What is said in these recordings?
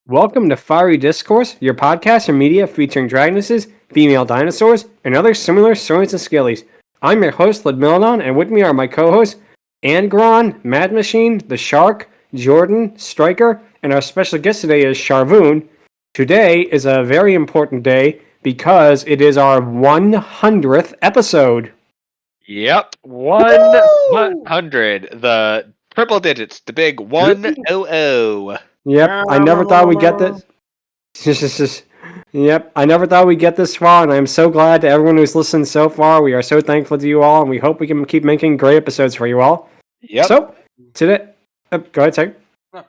Welcome to Fiery Discourse, your podcast or media featuring dragonesses, female dinosaurs, and other similar saurians and scalies. I'm your host, Ludmillanon, and with me are my co-hosts, Angron, Mathmachine, the Shark, Jordan, Stryker, and our special guest today is Sharvoun. Today is a very important day because it is our 100th episode. Yep, 100. The triple digits, the big 100. Yep, I never thought we'd get this. Yep, I never thought we'd get this far, and I'm so glad to everyone who's listened so far. We are so thankful to you all, and we hope we can keep making great episodes for you all. Yep. So, today... go ahead, Sag. No,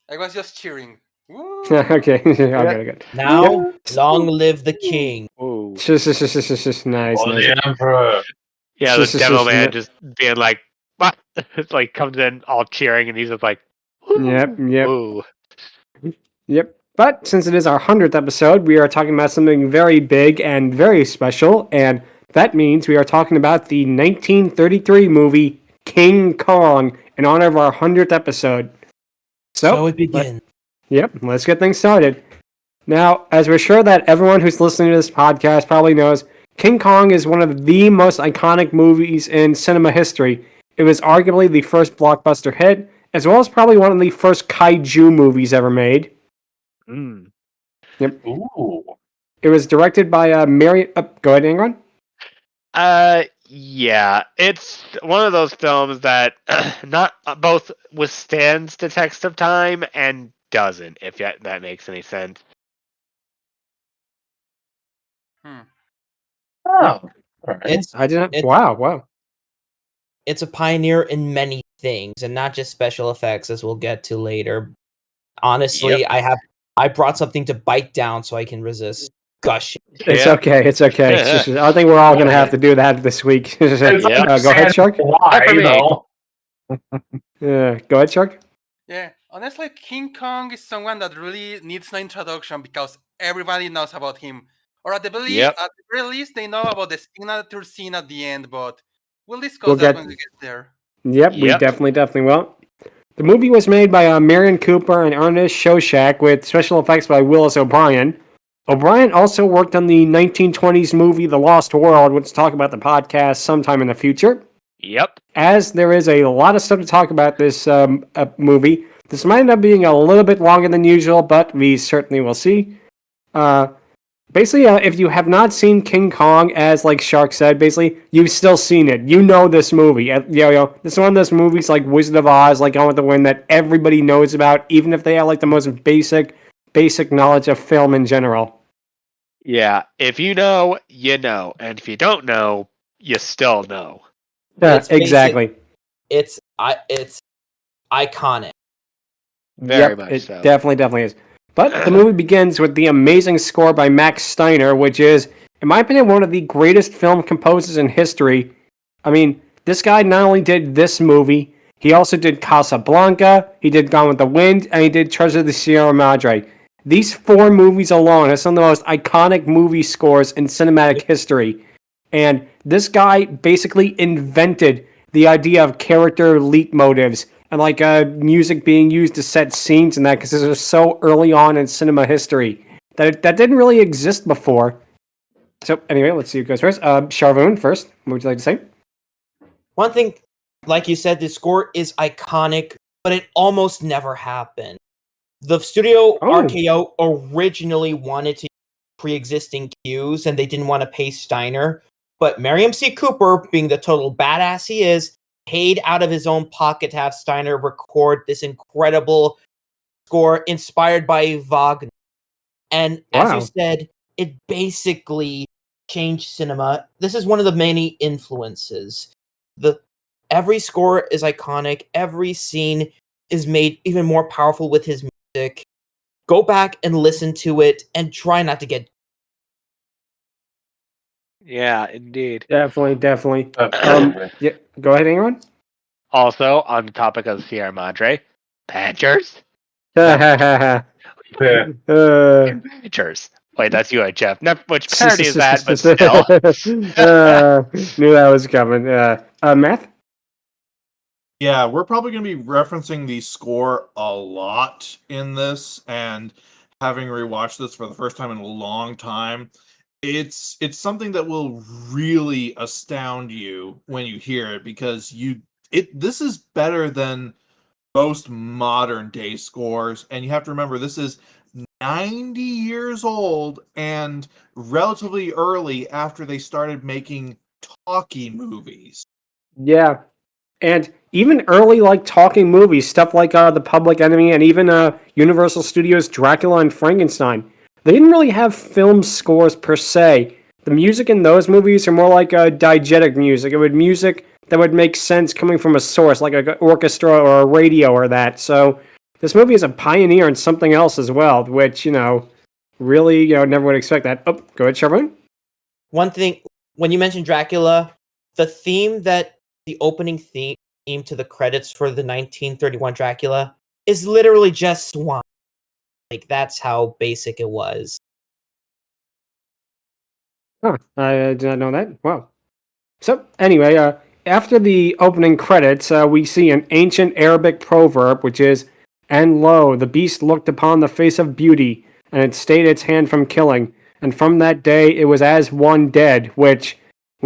I was just cheering. Woo! Okay, good. Now, long live the king. Ooh. Nice. the emperor. Yeah, the demo man just being like, what? It's like comes in all cheering, and he's just like, Yep. ooh. Yep. But since it is our 100th episode, we are talking about something very big and very special, and that means we are talking about the 1933 movie King Kong in honor of our 100th episode. So it begins. Let's get things started. Now, as we're sure that everyone who's listening to this podcast probably knows, King Kong is one of the most iconic movies in cinema history. It was arguably the first blockbuster hit, as well as probably one of the first kaiju movies ever made. Mm. Yep. Ooh. It was directed by Marion... go ahead, Angron. Yeah, it's one of those films that not both withstands the test of time and doesn't, if that makes any sense. Oh. Alright. Wow. It's a pioneer in many things, and not just special effects, as we'll get to later. Honestly, I brought something to bite down so I can resist gushing. It's okay. I think we're all going to have to do that this week. Go ahead, Shark. Why, though? Go ahead, Shark. Yeah, honestly, King Kong is someone that really needs no introduction because everybody knows about him. Or at the very least, they know about the signature scene at the end, but we'll discuss that when we get there. Yep, we definitely will. The movie was made by Marion Cooper and Ernest Shostak with special effects by Willis O'Brian. O'Brian also worked on the 1920s movie The Lost World, which we'll talk about the podcast sometime in the future. Yep. As there is a lot of stuff to talk about this movie, this might end up being a little bit longer than usual, but we certainly will see. Basically, if you have not seen King Kong, as like Shark said, basically, you've still seen it. You know this movie. This is one of those movies like Wizard of Oz, like Gone with the Wind, that everybody knows about, even if they have like the most basic knowledge of film in general. Yeah, if you know, you know. And if you don't know, you still know. Yeah, exactly. It's iconic. Very much so. It definitely is. But the movie begins with the amazing score by Max Steiner, which is, in my opinion, one of the greatest film composers in history. I mean, this guy not only did this movie, he also did Casablanca, he did Gone with the Wind, and he did Treasure of the Sierra Madre. These 4 movies alone are some of the most iconic movie scores in cinematic history. And this guy basically invented the idea of character leitmotifs and like music being used to set scenes and that, because this was so early on in cinema history that didn't really exist before. So anyway, let's see who goes first. Sharvoun first. What would you like to say? One thing, like you said, the score is iconic, but it almost never happened. The studio RKO originally wanted to use pre-existing cues, and they didn't want to pay Steiner. But Marion C. Cooper, being the total badass he is, paid out of his own pocket to have Steiner record this incredible score inspired by Wagner. And as you said, it basically changed cinema. This is one of the many influences. Every score is iconic. Every scene is made even more powerful with his music. Go back and listen to it and try not to get... Yeah, indeed. Definitely. Yeah, go ahead, Angron. Also, on the topic of Sierra Madre, Panchers. Panchers. Wait, that's you, Jeff. Not much parody is that, but still. Knew that was coming. Math? Yeah, we're probably going to be referencing the score a lot in this, and having rewatched this for the first time in a long time, it's something that will really astound you when you hear it, because this is better than most modern day scores, and you have to remember this is 90 years old and relatively early after they started making talkie movies. Yeah, and even early like talking movies, stuff like The Public Enemy and even Universal Studios' Dracula and Frankenstein. They didn't really have film scores per se. The music in those movies are more like diegetic music. It would music that would make sense coming from a source, like an orchestra or a radio or that. So this movie is a pioneer in something else as well, which, really, never would expect that. Oh, go ahead, Sharvoun. One thing, when you mentioned Dracula, the opening theme to the credits for the 1931 Dracula is literally just Swan. Like, that's how basic it was. Huh, I did not know that. Wow. So, anyway, after the opening credits, we see an ancient Arabic proverb, which is, "And lo, the beast looked upon the face of beauty, and it stayed its hand from killing. And from that day it was as one dead," which,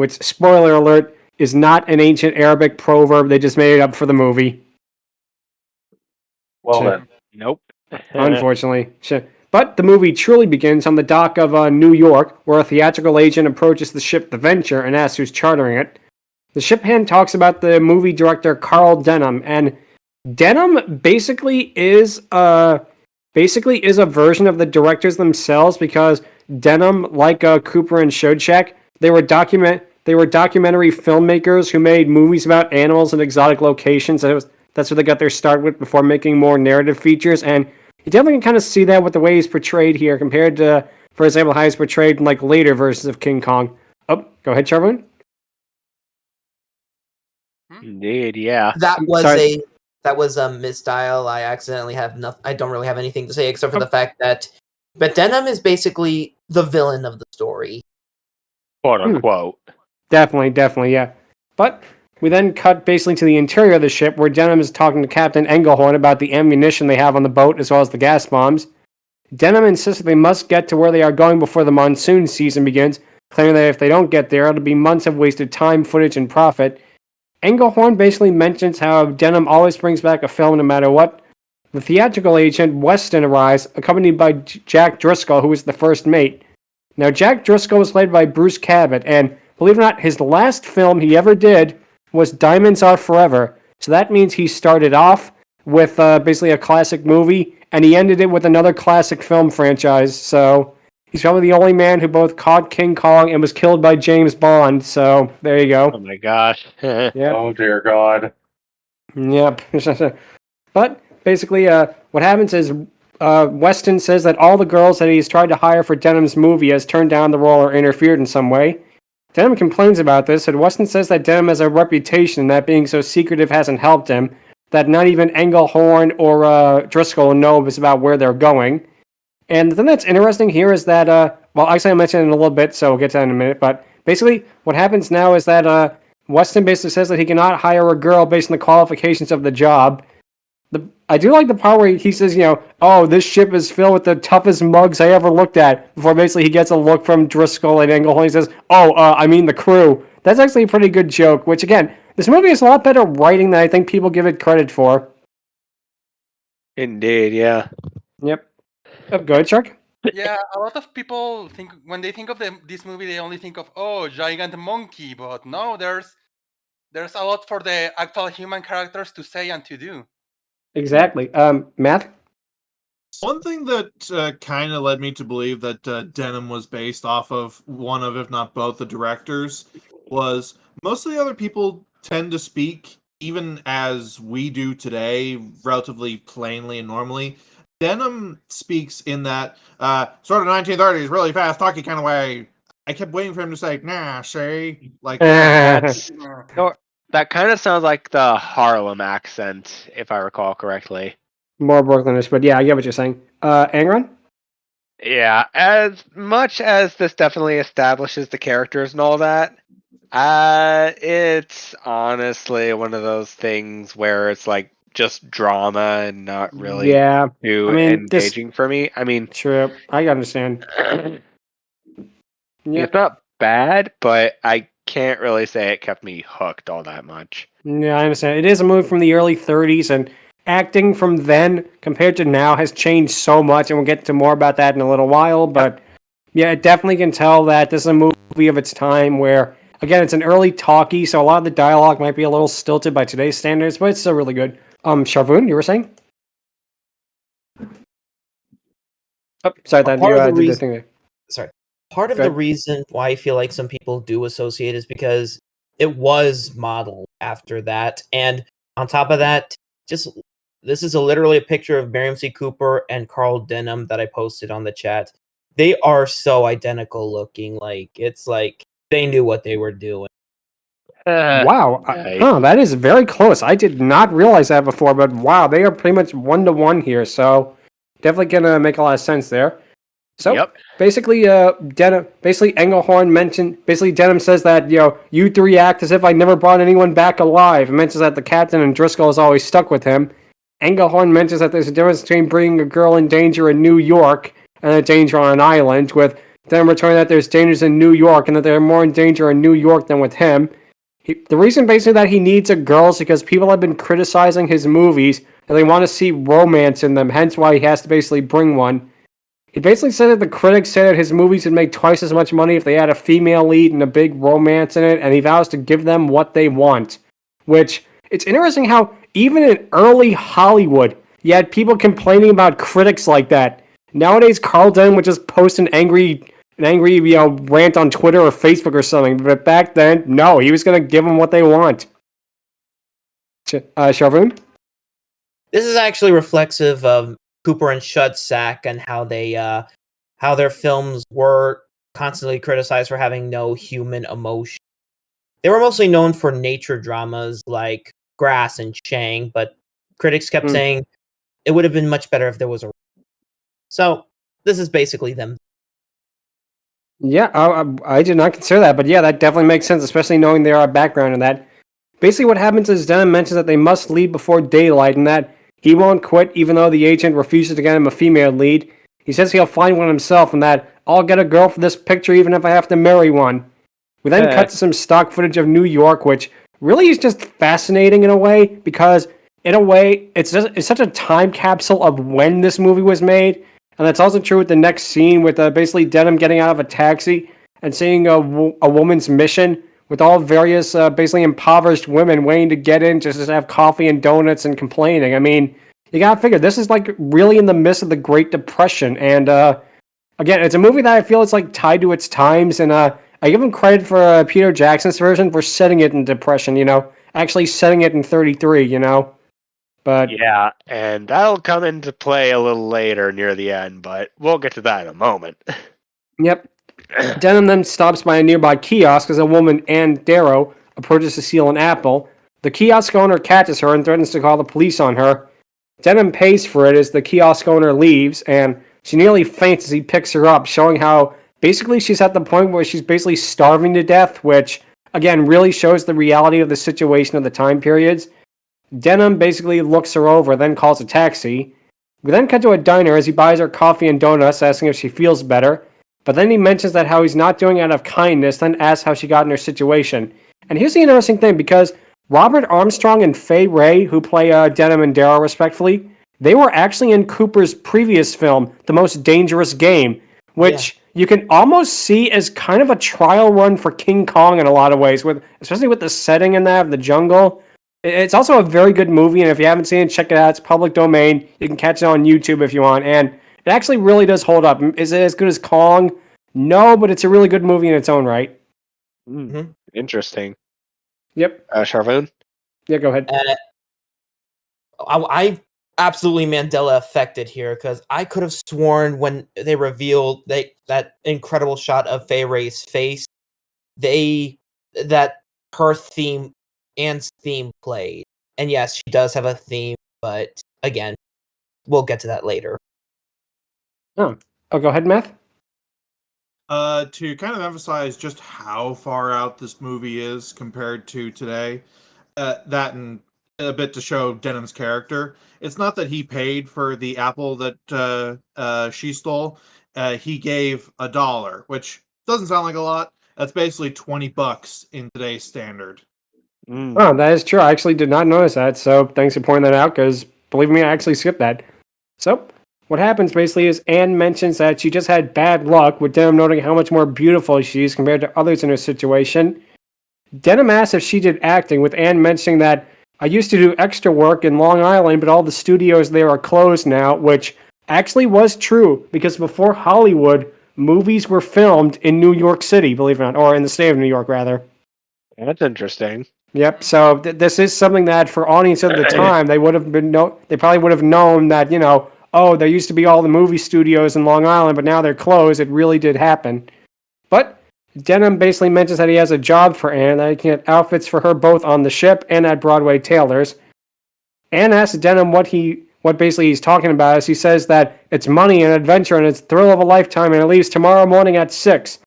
spoiler alert, is not an ancient Arabic proverb. They just made it up for the movie. Well then. Nope. Unfortunately. But the movie truly begins on the dock of New York, where a theatrical agent approaches the ship The Venture and asks who's chartering it. The ship hand talks about the movie director Carl Denham, and Denham basically is a version of the directors themselves, because Denham, like Cooper and Schoedsack, they were documentary filmmakers who made movies about animals and exotic locations. That's what they got their start with before making more narrative features, and you definitely can kind of see that with the way he's portrayed here compared to, for example, how he's portrayed in like later versions of King Kong. Oh, go ahead, Sharvoun. Indeed, yeah. That was Sorry. a misdial. I accidentally have nothing. I don't really have anything to say except for the fact that Denham is basically the villain of the story. Quote unquote. Definitely, yeah. But we then cut basically to the interior of the ship, where Denham is talking to Captain Engelhorn about the ammunition they have on the boat, as well as the gas bombs. Denham insists that they must get to where they are going before the monsoon season begins, claiming that if they don't get there, it'll be months of wasted time, footage, and profit. Engelhorn basically mentions how Denham always brings back a film no matter what. The theatrical agent, Weston, arrives, accompanied by Jack Driscoll, who is the first mate. Now, Jack Driscoll was played by Bruce Cabot, and believe it or not, his last film he ever did was Diamonds Are Forever. So that means he started off with basically a classic movie, and he ended it with another classic film franchise. So he's probably the only man who both caught King Kong and was killed by James Bond. So there you go. Oh my gosh. Yep. Oh dear God. Yep. But basically, what happens is Weston says that all the girls that he's tried to hire for Denham's movie has turned down the role or interfered in some way. Denham complains about this, and Weston says that Denham has a reputation, and that being so secretive hasn't helped him, that not even Engelhorn or Driscoll know about where they're going. And the thing that's interesting here is that, well, actually I'll mention it in a little bit, so we'll get to that in a minute, but basically what happens now is that Weston basically says that he cannot hire a girl based on the qualifications of the job. I do like the part where he says, oh, this ship is filled with the toughest mugs I ever looked at, before basically he gets a look from Driscoll and Engelhorn. He says, I mean the crew. That's actually a pretty good joke, which again, this movie has a lot better writing than I think people give it credit for. Indeed, yeah. Yep. Go ahead, Shark. Yeah, a lot of people think when they think of this movie, they only think of giant monkey, but no, there's a lot for the actual human characters to say and to do. Exactly. Matt? One thing that kind of led me to believe that Denham was based off of one of, if not both, the directors was most of the other people tend to speak, even as we do today, relatively plainly and normally. Denham speaks in that sort of 1930s, really fast, talky kind of way. I kept waiting for him to say, nah, say, like That kind of sounds like the Harlem accent, if I recall correctly. More Brooklynish, but yeah, I get what you're saying. Angron? Yeah, as much as this definitely establishes the characters and all that, it's honestly one of those things where it's like just drama and not really Yeah, too I mean, engaging for me. I mean, true. I understand. Yeah, it's not bad, but I can't really say it kept me hooked all that much. yeah, I understand. It is a movie from the early 30s, and acting from then compared to now has changed so much, and we'll get to more about that in a little while. But yeah, it definitely can tell that this is a movie of its time where, again, it's an early talkie, so a lot of the dialogue might be a little stilted by today's standards, but it's still really good. Sharvoun, you were saying? Oh, sorry, that Part you of the did the reason- thing there. Sorry. Part of Go the ahead. reason why I feel like some people do associate is because it was modeled after that. And on top of that, this is literally a picture of Miriam C. Cooper and Carl Denham that I posted on the chat. They are so identical looking. Like, it's like they knew what they were doing. Wow. Nice. That is very close. I did not realize that before, but wow, they are pretty much 1-to-1 here, so definitely gonna make a lot of sense there. So Yep. basically, Denham says that, you three act as if I never brought anyone back alive. It mentions that the captain and Driscoll is always stuck with him. Engelhorn mentions that there's a difference between bringing a girl in danger in New York and a danger on an island, with Denham returning that there's dangers in New York and that they're more in danger in New York than with him. The reason basically that he needs a girl is because people have been criticizing his movies and they want to see romance in them, hence why he has to basically bring one. He basically said that the critics say that his movies would make twice as much money if they had a female lead and a big romance in it, and he vows to give them what they want. Which, it's interesting how, even in early Hollywood, you had people complaining about critics like that. Nowadays, Carl Denham would just post an angry rant on Twitter or Facebook or something, but back then, no, he was going to give them what they want. Sharvoun? This is actually reflexive of Cooper and Shudsack and how their films were constantly criticized for having no human emotion. They were mostly known for nature dramas like Grass and Chang, but critics kept saying it would have been much better if there was a. So this is basically them. Yeah, I did not consider that, but yeah, that definitely makes sense, especially knowing their background in that. Basically, what happens is Denham mentions that they must leave before daylight, and that he won't quit even though the agent refuses to get him a female lead. He says he'll find one himself, and that I'll get a girl for this picture even if I have to marry one. We then cut to some stock footage of New York, which really is just fascinating in a way, because in a way, it's such a time capsule of when this movie was made. And that's also true with the next scene with basically Denham getting out of a taxi and seeing a woman's mission with all various basically impoverished women waiting to get in just to have coffee and donuts and complaining. I mean, you gotta figure, this is like really in the midst of the Great Depression. And again, it's a movie that I feel it's like tied to its times. And I give him credit for Peter Jackson's version for setting it in Depression, actually setting it in 1933, But yeah, and that'll come into play a little later near the end, but we'll get to that in a moment. Yep. Denham then stops by a nearby kiosk as a woman, Ann Darrow, approaches to steal an apple. The kiosk owner catches her and threatens to call the police on her. Denham pays for it as the kiosk owner leaves, and she nearly faints as he picks her up, showing how basically she's at the point where she's basically starving to death, which, again, really shows the reality of the situation of the time periods. Denham basically looks her over, then calls a taxi. We then cut to a diner as he buys her coffee and donuts, asking if she feels better. But then he mentions that how he's not doing it out of kindness, then asks how she got in her situation. And here's the interesting thing, because Robert Armstrong and Fay Wray, who play Denham and Darrow respectively, they were actually in Cooper's previous film, The Most Dangerous Game, which you can almost see as kind of a trial run for King Kong in a lot of ways, especially with the setting in that of the jungle. It's also a very good movie, and if you haven't seen it, check it out. It's public domain. You can catch it on YouTube if you want, and it actually really does hold up. Is it as good as Kong? No, but it's a really good movie in its own right. Interesting. Yep. Sharvoun? Yeah, go ahead. I absolutely Mandela affected here, because I could have sworn when they revealed that incredible shot of Fay Wray's face, that her theme, Anne's theme played. And yes, she does have a theme, but again, we'll get to that later. Oh, go ahead, Math. To kind of emphasize just how far out this movie is compared to today, that and a bit to show Denham's character. It's not that he paid for the apple that she stole. He gave $1, which doesn't sound like a lot. That's basically $20 in today's standard. Oh, that is true. I actually did not notice that, so thanks for pointing that out, because believe me, I actually skipped that. So, what happens basically is Anne mentions that she just had bad luck, with Denham noting how much more beautiful she is compared to others in her situation. Denham asks if she did acting, with Anne mentioning that I used to do extra work in Long Island, but all the studios there are closed now, which actually was true, because before Hollywood, movies were filmed in New York City, believe it or not, or in the state of New York, rather. That's interesting. Yep. So this is something that, for audience at the time, they would have been they probably would have known that oh, there used to be all the movie studios in Long Island, but now they're closed. It really did happen. But Denham basically mentions that he has a job for Anne, that he can get outfits for her both on the ship and at Broadway tailors. Anne asks Denham what basically he's talking about, as he says that it's money and adventure and it's thrill of a lifetime, and it leaves tomorrow morning at 6.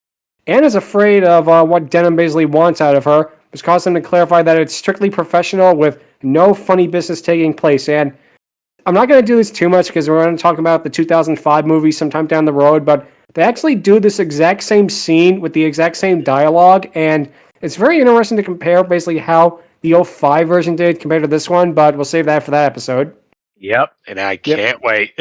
Anne is afraid of what Denham basically wants out of her, which caused him to clarify that it's strictly professional with no funny business taking place. And I'm not going to do this too much because we're going to talk about the 2005 movie sometime down the road, but they actually do this exact same scene with the exact same dialogue, and it's very interesting to compare basically how the 05 version did compared to this one, but we'll save that for that episode. Yep, and I can't wait.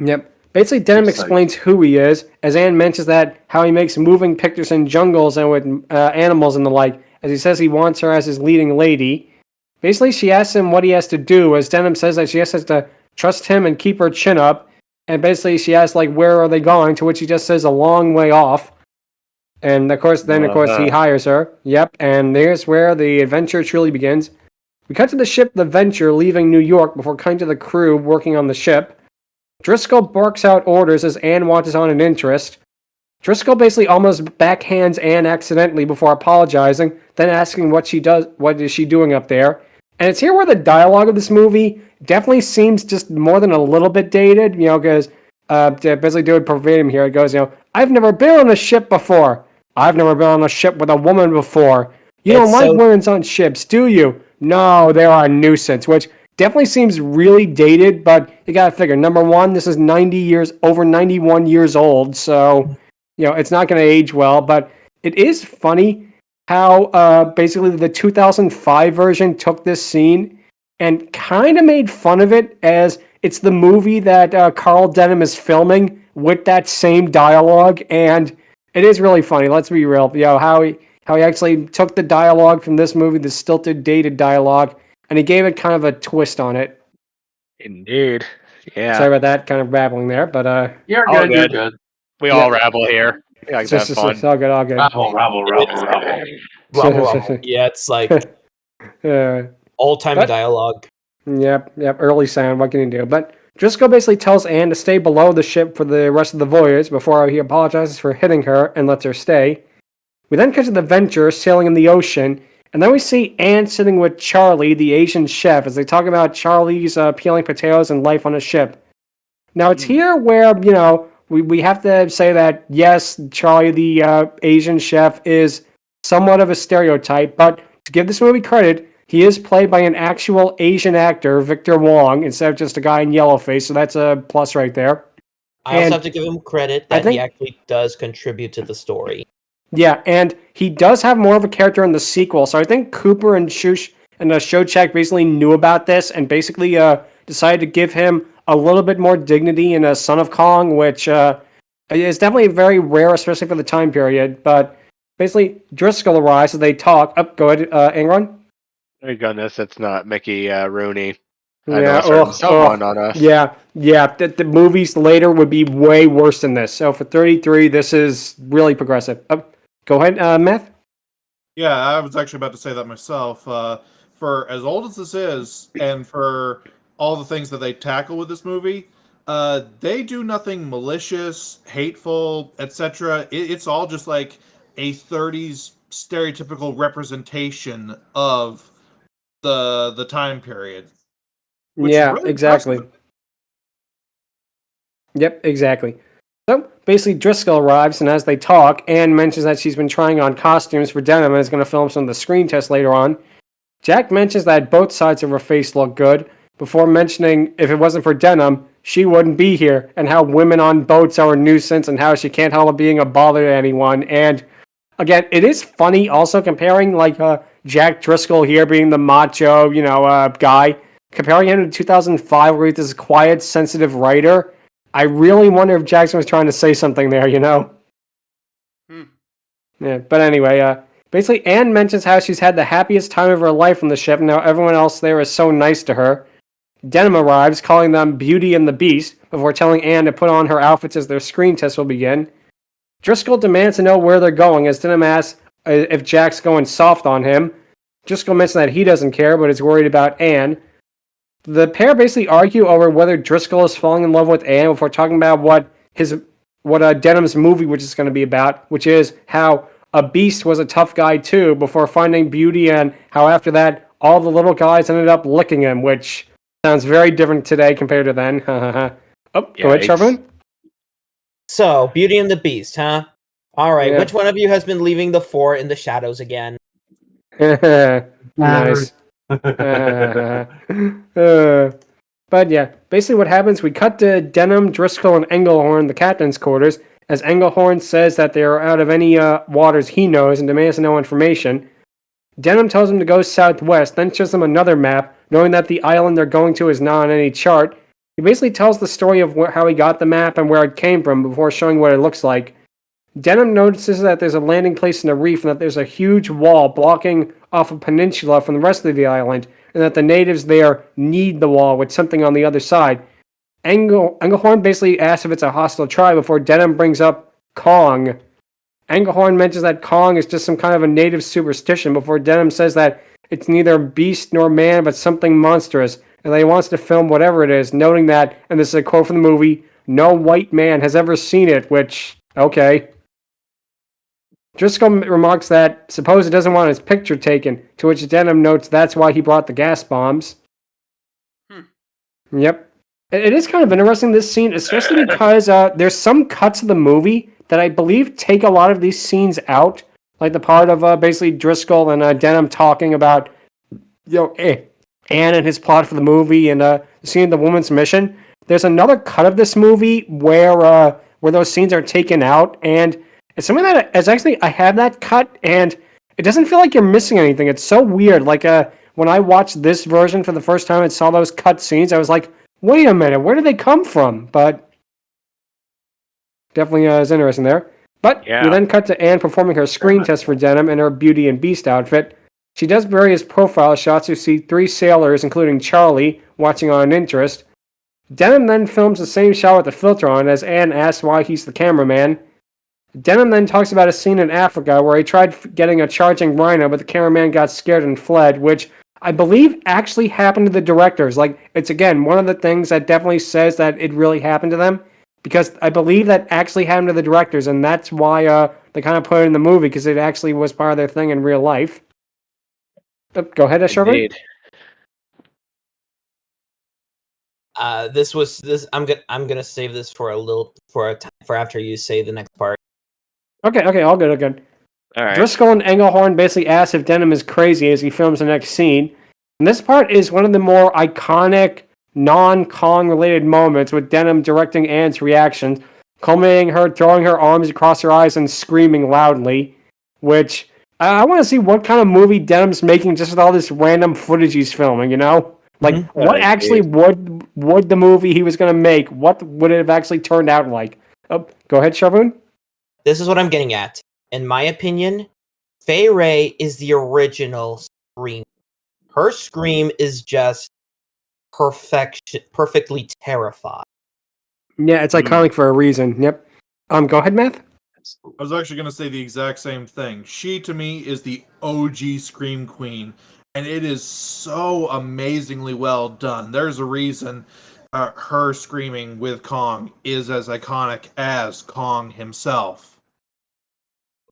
Yep. Basically, Denham explains who he is, as Anne mentions that how he makes moving pictures in jungles and with animals and the like, as he says he wants her as his leading lady. Basically, she asks him what he has to do, as Denham says that she has to trust him and keep her chin up. And basically, she asks, where are they going? To which he just says a long way off. And of course, he hires her. Yep, and there's where the adventure truly begins. We cut to the ship The Venture leaving New York before cutting to the crew working on the ship. Driscoll barks out orders as Anne watches on in interest. Driscoll basically almost backhands Anne accidentally before apologizing, then asking what is she doing up there. And it's here where the dialogue of this movie definitely seems just more than a little bit dated, because to basically do it verbatim here, it goes, I've never been on a ship before. I've never been on a ship with a woman before. You don't like women on ships, do you? No, they are a nuisance, which definitely seems really dated, but you gotta figure, number one, this is over 91 years old, so, it's not gonna age well, but it is funny how basically the 2005 version took this scene and kind of made fun of it, as it's the movie that Carl Denham is filming with that same dialogue, and it is really funny, let's be real, how he actually took the dialogue from this movie, the stilted, dated dialogue, and he gave it kind of a twist on it. Indeed. Yeah. Sorry about that, kind of babbling there, but You're all good, you're good. We all rabble here. We like that fun. It's all good, all good. Rabble. Yeah, it's like Uh, all-time dialogue. Yep, early sound, what can you do? But Driscoll basically tells Anne to stay below the ship for the rest of the voyage before he apologizes for hitting her and lets her stay. We then cut to the Venture sailing in the ocean, and then we see Anne sitting with Charlie, the Asian chef, as they talk about Charlie's peeling potatoes and life on a ship. Now, it's here where, we have to say that, yes, Charlie, the Asian chef, is somewhat of a stereotype, but to give this movie credit, he is played by an actual Asian actor, Victor Wong, instead of just a guy in yellowface, so that's a plus right there. I also have to give him credit that he actually does contribute to the story. Yeah, and he does have more of a character in the sequel, so I think Cooper and Showcheck basically knew about this and basically decided to give him a little bit more dignity in a Son of Kong, which is definitely very rare, especially for the time period. But basically, Driscoll arrives as they talk. Go ahead, Angron. Thank goodness it's not Mickey Rooney. Someone on us. Yeah. The movies later would be way worse than this. So for 33, this is really progressive. Go ahead, Math. Yeah, I was actually about to say that myself. For as old as this is, and for all the things that they tackle with this movie, they do nothing malicious, hateful, etc. It's all just like a 30s stereotypical representation of the time period. Yeah, really exactly. impressive. Yep, exactly. So basically, Driscoll arrives, and as they talk, Anne mentions that she's been trying on costumes for Denham and is going to film some of the screen tests later on. Jack mentions that both sides of her face look good, before mentioning if it wasn't for Denim, she wouldn't be here, and how women on boats are a nuisance, and how she can't help being a bother to anyone. And again, it is funny also comparing Jack Driscoll here being the macho, guy, comparing him to 2005 where he's this quiet, sensitive writer. I really wonder if Jackson was trying to say something there, Yeah, but anyway, basically Anne mentions how she's had the happiest time of her life on the ship and how everyone else there is so nice to her. Denim arrives, calling them Beauty and the Beast, before telling Anne to put on her outfits as their screen test will begin. Driscoll demands to know where they're going, as Denim asks if Jack's going soft on him. Driscoll mentions that he doesn't care, but is worried about Anne. The pair basically argue over whether Driscoll is falling in love with Anne before talking about what Denim's movie which is going to be about, which is how a beast was a tough guy too, before finding Beauty and how after that all the little guys ended up licking him, which sounds very different today compared to then. Go ahead, Sharvoun. So, Beauty and the Beast, huh? All right, Yeah. Which one of you has been leaving the fort in the shadows again? Nice. But yeah, basically what happens, we cut to Denim, Driscoll, and Engelhorn, the captain's quarters, as Engelhorn says that they are out of any waters he knows and demands no information. Denim tells him to go southwest, then shows them another map, knowing that the island they're going to is not on any chart. He basically tells the story of how he got the map and where it came from before showing what it looks like. Denim notices that there's a landing place in a reef and that there's a huge wall blocking off a peninsula from the rest of the island, and that the natives there need the wall with something on the other side. Engelhorn basically asks if it's a hostile tribe before Denim brings up Kong. Engelhorn mentions that Kong is just some kind of a native superstition before Denim says that it's neither beast nor man but something monstrous, and that he wants to film whatever it is, noting that, and this is a quote from the movie, no white man has ever seen it, which, okay. Driscoll remarks that suppose he doesn't want his picture taken, to which Denim notes that's why he brought the gas bombs. Yep. It is kind of interesting, this scene, especially because there's some cuts of the movie that I believe take a lot of these scenes out, like the part of basically Driscoll and Denim talking about Anne and his plot for the movie and seeing the woman's mission. There's another cut of this movie where those scenes are taken out, and it's something that is actually, I have that cut, and it doesn't feel like you're missing anything. It's so weird. Like when I watched this version for the first time and saw those cut scenes, I was like, wait a minute, where did they come from? But definitely is interesting there. But we then cut to Anne performing her screen test for Denim in her Beauty and Beast outfit. She does various profile shots. You see 3 sailors, including Charlie, watching on interest. Denim then films the same shot with the filter on as Anne asks why he's the cameraman. Denim then talks about a scene in Africa where he tried getting a charging rhino, but the cameraman got scared and fled, which I believe actually happened to the directors. Like, it's again one of the things that definitely says that it really happened to them, because I believe that actually happened to the directors, and that's why they kind of put it in the movie, because it actually was part of their thing in real life. Go ahead, Sharvoun. I'm gonna save this for after you say the next part. Okay, all good. All right. Driscoll and Engelhorn basically ask if Denim is crazy as he films the next scene. And this part is one of the more iconic, non-Kong related moments, with Denim directing Anne's reactions, culminating her throwing her arms across her eyes and screaming loudly, which I want to see what kind of movie Denim's making just with all this random footage he's filming, Like, what actually would the movie he was going to make, what would it have actually turned out like? Oh, go ahead, Sharvoun. This is what I'm getting at. In my opinion, Fay Ray is the original scream. Her scream is just perfectly terrified. Yeah, it's iconic for a reason. Yep. Go ahead, Math. I was actually going to say the exact same thing. She, to me, is the OG Scream Queen, and it is so amazingly well done. There's a reason her screaming with Kong is as iconic as Kong himself.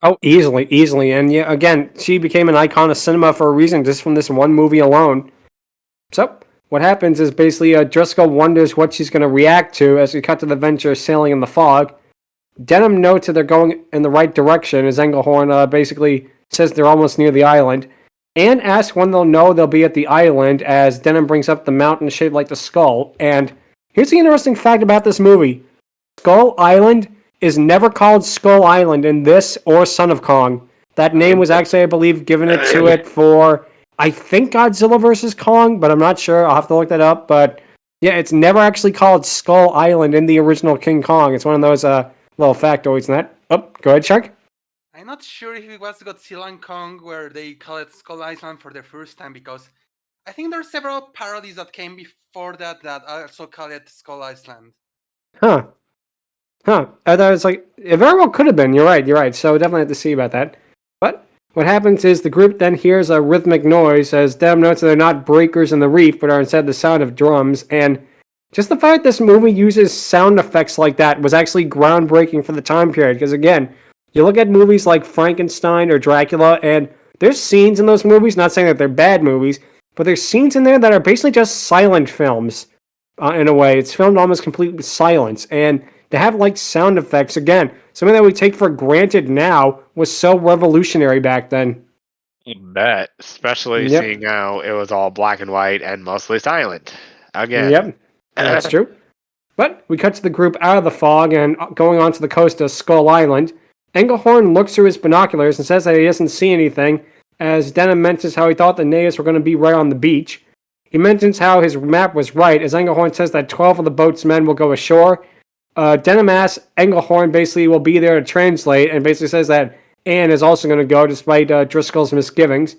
Oh, easily. And yeah, again, she became an icon of cinema for a reason, just from this one movie alone. So, what happens is basically Driscoll wonders what she's going to react to as we cut to the Venture sailing in the fog. Denim notes that they're going in the right direction as Engelhorn basically says they're almost near the island. and asks when they'll know they'll be at the island as Denim brings up the mountain shaped like the skull. And here's the interesting fact about this movie. Skull Island is never called Skull Island in this or Son of Kong. That name was actually, I believe, given to it for, I think, Godzilla vs. Kong, but I'm not sure. I'll have to look that up. But yeah, it's never actually called Skull Island in the original King Kong. It's one of those little factoids in that. Oh, go ahead, Shark. I'm not sure if it was Godzilla and Kong where they call it Skull Island for the first time, because I think there are several parodies that came before that also call it Skull Island. Huh. I thought it was like, it very well could have been. You're right. So definitely have to see about that. But what happens is the group then hears a rhythmic noise as Dem notes that they're not breakers in the reef, but are instead the sound of drums. And just the fact this movie uses sound effects like that was actually groundbreaking for the time period. Because again, you look at movies like Frankenstein or Dracula, and there's scenes in those movies, not saying that they're bad movies, but there's scenes in there that are basically just silent films, in a way. It's filmed almost completely with silence, and to have, like, sound effects, again, something that we take for granted now was so revolutionary back then. You bet, especially seeing how it was all black and white and mostly silent. Again. Yep, that's true. But we cut to the group out of the fog and going onto the coast of Skull Island. Engelhorn looks through his binoculars and says that he doesn't see anything, as Denim mentions how he thought the natives were going to be right on the beach. He mentions how his map was right, as Engelhorn says that 12 of the boat's men will go ashore. Denim asks Engelhorn basically will be there to translate, and basically says that Anne is also going to go, despite Driscoll's misgivings.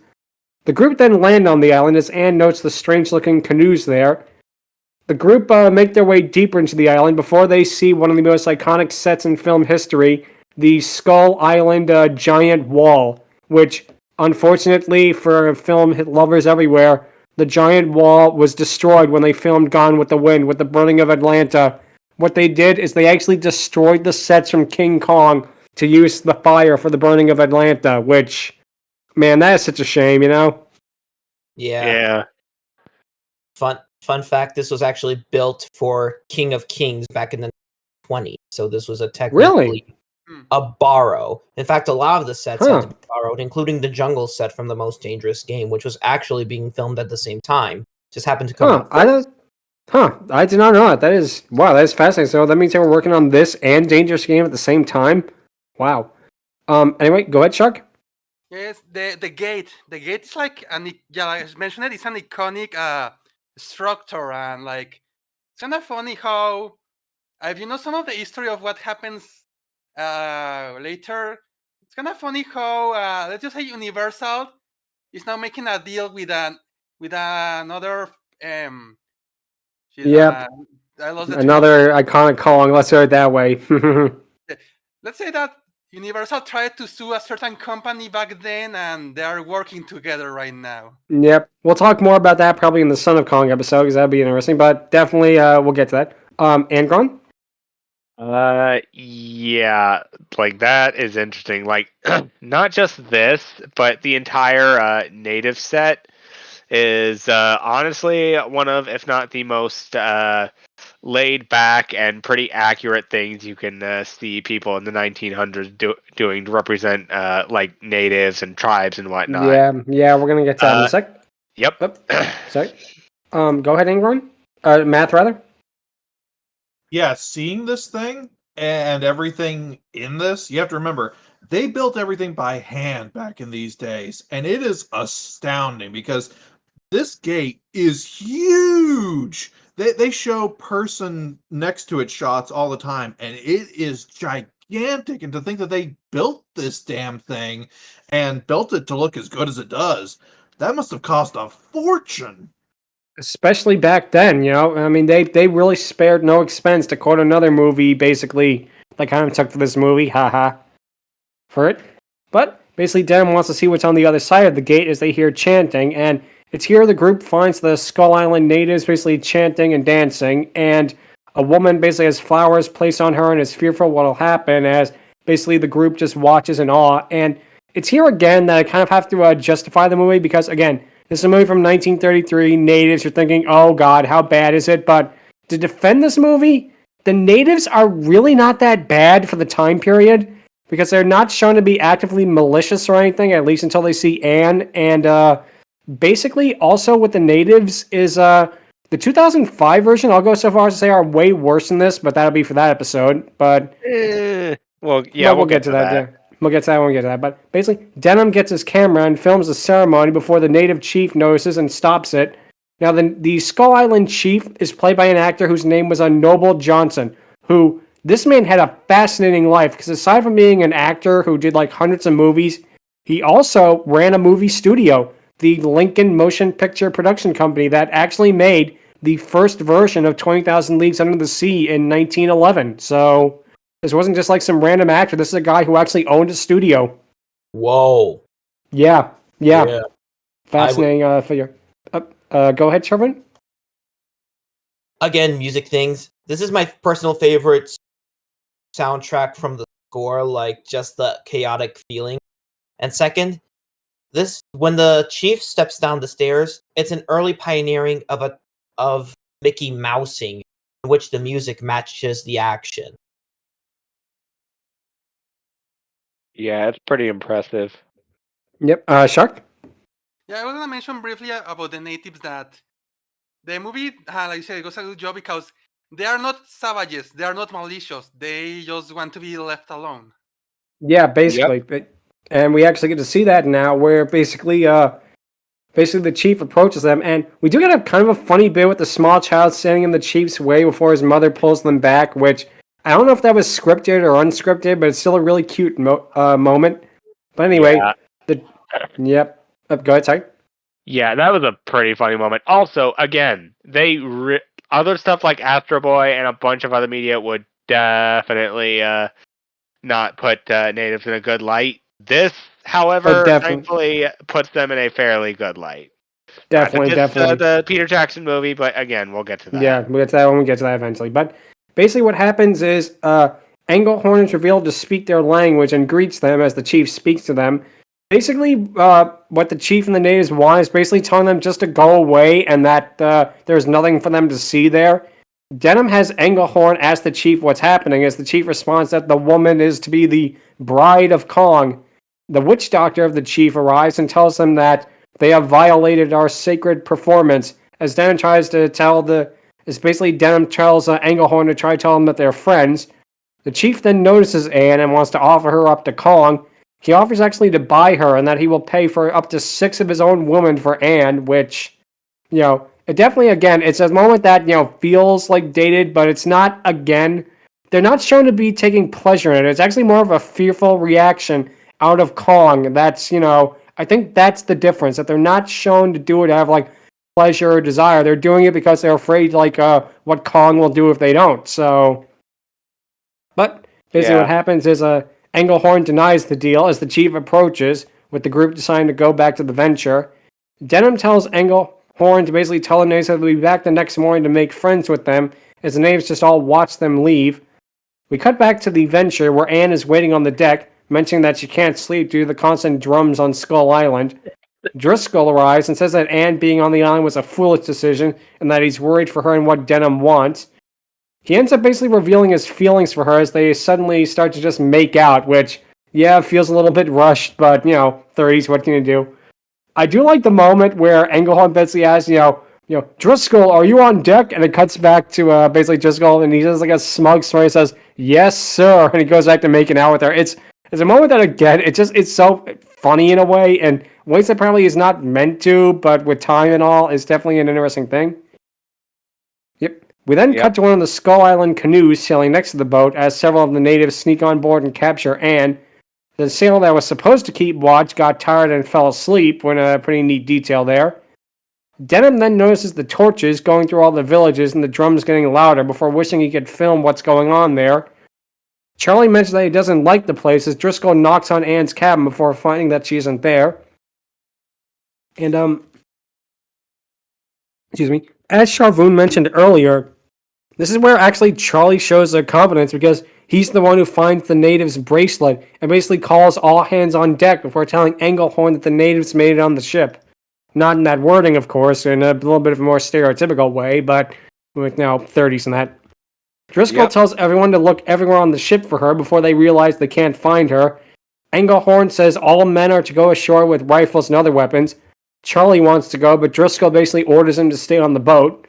The group then land on the island, as Anne notes the strange-looking canoes there. The group make their way deeper into the island before they see one of the most iconic sets in film history, the Skull Island giant wall, which, unfortunately for film lovers everywhere, the giant wall was destroyed when they filmed Gone with the Wind, with the burning of Atlanta. What they did is they actually destroyed the sets from King Kong to use the fire for the burning of Atlanta, which, man, that is such a shame, you know? Yeah. Fun fact, this was actually built for King of Kings back in the 20s, so this was a technically a borrow. In fact, a lot of the sets had to be borrowed, including the jungle set from The Most Dangerous Game, which was actually being filmed at the same time. Just happened to come out first. I did not know that. That is fascinating. So that means they were working on this and Dangerous Game at the same time? Wow. Anyway, go ahead, Shark. Yes, the gate. The gate is like, like I mentioned it, it's an iconic structure, and like, it's kind of funny how, if you know some of the history of what happens later, it's kind of funny how, let's just say Universal is now making a deal with another another iconic Kong, let's say it that way. Let's say that Universal tried to sue a certain company back then, and they are working together right now. Yep. We'll talk more about that probably in the Son of Kong episode, because that'd be interesting, but definitely we'll get to that. Angron? Yeah, like, that is interesting. Like, not just this, but the entire native set is honestly one of, if not the most laid back and pretty accurate things you can see people in the 1900s doing to represent like natives and tribes and whatnot. Yeah, we're gonna get to that in a sec. Yep. Sorry. Go ahead, Angron. Math, rather. Yeah, seeing this thing and everything in this, you have to remember, they built everything by hand back in these days, and it is astounding because this gate is huge. They show person next to it shots all the time, and it is gigantic. And to think that they built this damn thing and built it to look as good as it does, that must have cost a fortune. Especially back then, you know? I mean, they really spared no expense, to quote another movie, basically, that kind of took for this movie, for it. But basically, Denim wants to see what's on the other side of the gate as they hear chanting, and it's here the group finds the Skull Island natives basically chanting and dancing, and a woman basically has flowers placed on her and is fearful what will happen, as basically the group just watches in awe. And it's here again that I kind of have to justify the movie, because again, this is a movie from 1933, natives, you're thinking, oh god, how bad is it? But to defend this movie, the natives are really not that bad for the time period. because they're not shown to be actively malicious or anything, at least until they see Anne. And basically, also with the natives is the 2005 version, I'll go so far as to say, are way worse than this, but that'll be for that episode. But we'll get to that. Yeah. We'll get to that when we get to that. But basically, Denham gets his camera and films the ceremony before the native chief notices and stops it. Now, the Skull Island chief is played by an actor whose name was Noble Johnson, who, this man had a fascinating life, because aside from being an actor who did like hundreds of movies, he also ran a movie studio, the Lincoln Motion Picture Production Company, that actually made the first version of 20,000 Leagues Under the Sea in 1911. So this wasn't just like some random actor. This is a guy who actually owned a studio. Whoa. Yeah. Fascinating figure. Go ahead, Sharvoun. Again, music things. This is my personal favorite soundtrack from the score, like just the chaotic feeling. And second, this when the chief steps down the stairs, it's an early pioneering of Mickey Mousing, in which the music matches the action. Yeah, it's pretty impressive. Yep. Shark? Yeah, I was gonna mention briefly about the natives that the movie, like you said, it does a good job because they are not savages, they are not malicious, they just want to be left alone. Yeah, basically. Yep. And we actually get to see that now, where basically the chief approaches them, and we do get a kind of a funny bit with the small child standing in the chief's way before his mother pulls them back, which I don't know if that was scripted or unscripted, but it's still a really cute moment. But anyway, Yep. Go ahead, sorry. Yeah, that was a pretty funny moment. Also, again, other stuff like Astro Boy and a bunch of other media would definitely not put natives in a good light. This, however, thankfully puts them in a fairly good light. Definitely. The Peter Jackson movie, but again, we'll get to that. Yeah, we'll get to that when we get to that eventually. But basically what happens is Englehorn is revealed to speak their language and greets them as the chief speaks to them. Basically, what the chief and the natives want is basically telling them just to go away and that there's nothing for them to see there. Denham has Englehorn ask the chief what's happening, as the chief responds that the woman is to be the bride of Kong. The witch doctor of the chief arrives and tells them that they have violated our sacred performance, as Denham tries to tell Denham tells Englehorn to try to tell them that they're friends. The chief then notices Anne and wants to offer her up to Kong. He offers actually to buy her and that he will pay for up to 6 of his own women for Anne, which, it definitely, again, it's a moment that, feels like dated, but it's not, again, they're not shown to be taking pleasure in it. It's actually more of a fearful reaction out of Kong. That's, I think that's the difference, that they're not shown to do it out of, like, pleasure or desire. They're doing it because they're afraid, like, what Kong will do if they don't, so. But basically what happens is, Englehorn denies the deal as the chief approaches, with the group deciding to go back to the venture. Denham tells Englehorn to basically tell the natives that they'll be back the next morning to make friends with them, as the natives just all watch them leave. We cut back to the venture, where Anne is waiting on the deck, mentioning that she can't sleep due to the constant drums on Skull Island. Driscoll arrives and says that Anne being on the island was a foolish decision, and that he's worried for her and what Denham wants. He ends up basically revealing his feelings for her as they suddenly start to just make out, which, feels a little bit rushed, but, 30s, what can you do? I do like the moment where Englehorn basically asks, Driscoll, are you on deck? And it cuts back to basically Driscoll, and he does like a smug smile. He says, yes, sir. And he goes back to making out with her. It's a moment that, again, it's so funny in a way, and ways that probably is not meant to, but with time and all, is definitely an interesting thing. Yep. We then cut to one of the Skull Island canoes sailing next to the boat as several of the natives sneak on board and capture Anne. The sailor that was supposed to keep watch got tired and fell asleep, when a pretty neat detail there. Denham then notices the torches going through all the villages and the drums getting louder before wishing he could film what's going on there. Charlie mentions that he doesn't like the place as Driscoll knocks on Anne's cabin before finding that she isn't there. And, as Sharvoun mentioned earlier, this is where actually Charlie shows their competence, because he's the one who finds the natives' bracelet and basically calls all hands on deck before telling Englehorn that the natives made it on the ship. Not in that wording, of course, in a little bit of a more stereotypical way, but with 30s and that. Driscoll tells everyone to look everywhere on the ship for her before they realize they can't find her. Engelhorn says all men are to go ashore with rifles and other weapons. Charlie wants to go, but Driscoll basically orders him to stay on the boat.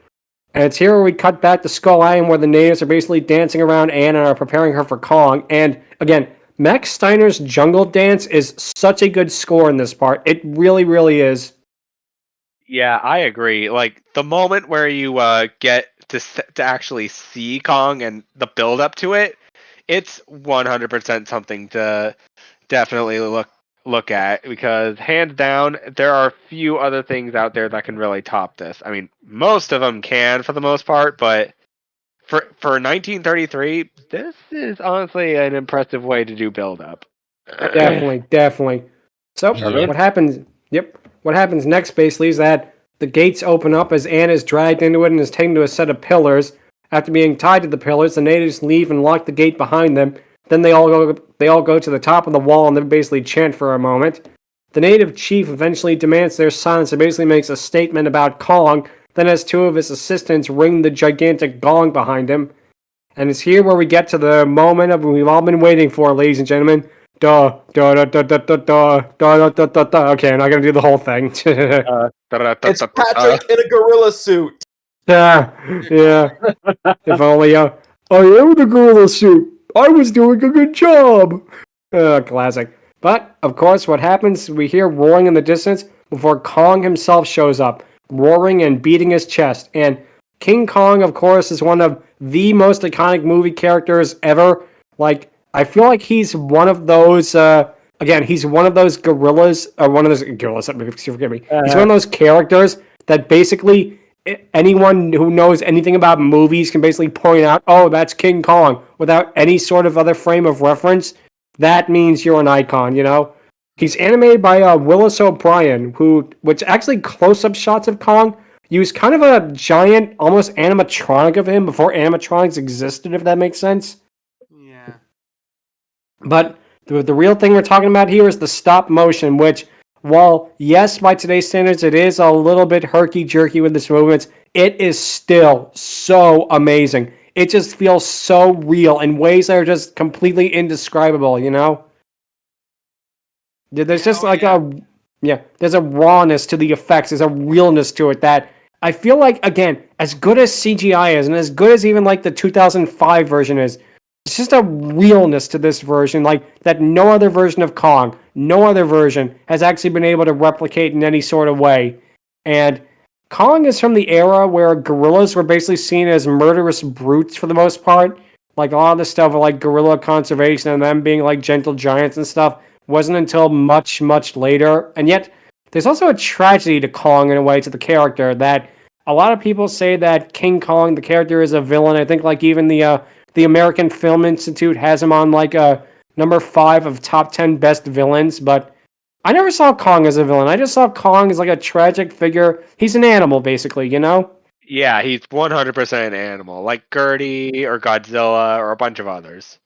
And it's here where we cut back to Skull Island, where the natives are basically dancing around Anne and are preparing her for Kong. And again, Max Steiner's jungle dance is such a good score in this part. It really, really is. Yeah, I agree. Like the moment where you get to actually see Kong and the build up to it, it's 100% something to definitely look at, because hands down there are few other things out there that can really top this. I mean, most of them can for the most part, but for 1933, this is honestly an impressive way to do build up. Definitely. So what happens? What happens next basically is that the gates open up as Anne is dragged into it and is taken to a set of pillars. After being tied to the pillars, the natives leave and lock the gate behind them. Then they all go to the top of the wall and they basically chant for a moment. The native chief eventually demands their silence and basically makes a statement about Kong, then has two of his assistants ring the gigantic gong behind him. And it's here where we get to the moment we've all been waiting for, ladies and gentlemen. Okay, I'm not gonna do the whole thing. It's Patrick in a gorilla suit. Yeah. If only I am the gorilla suit. I was doing a good job. Classic. But, of course, what happens, we hear roaring in the distance before Kong himself shows up, roaring and beating his chest. And King Kong, of course, is one of the most iconic movie characters ever. Like, I feel like he's one of those, he's one of those gorillas, or one of those gorillas, forgive me. He's one of those characters that basically anyone who knows anything about movies can basically point out, oh, that's King Kong, without any sort of other frame of reference. That means you're an icon, you know? He's animated by Willis O'Brian, which actually close-up shots of Kong use kind of a giant, almost animatronic of him before animatronics existed, if that makes sense. Yeah. But the real thing we're talking about here is the stop motion, which, while, yes, by today's standards, it is a little bit herky-jerky with its movements, it is still so amazing. It just feels so real in ways that are just completely indescribable, you know? There's just there's a rawness to the effects, there's a realness to it that I feel like, again, as good as CGI is, and as good as even like the 2005 version is, it's just a realness to this version, like that no other version of Kong, no other version has actually been able to replicate in any sort of way. And Kong is from the era where gorillas were basically seen as murderous brutes for the most part. Like a lot of the stuff with like gorilla conservation and them being like gentle giants and stuff wasn't until much, much later. And yet, there's also a tragedy to Kong in a way, to the character, that a lot of people say that King Kong, the character, is a villain. I think like even the American Film Institute has him on like a number 5 of top 10 best villains, but I never saw Kong as a villain. I just saw Kong as like a tragic figure. He's an animal, basically, you know? Yeah, he's 100% an animal, like Gertie or Godzilla or a bunch of others.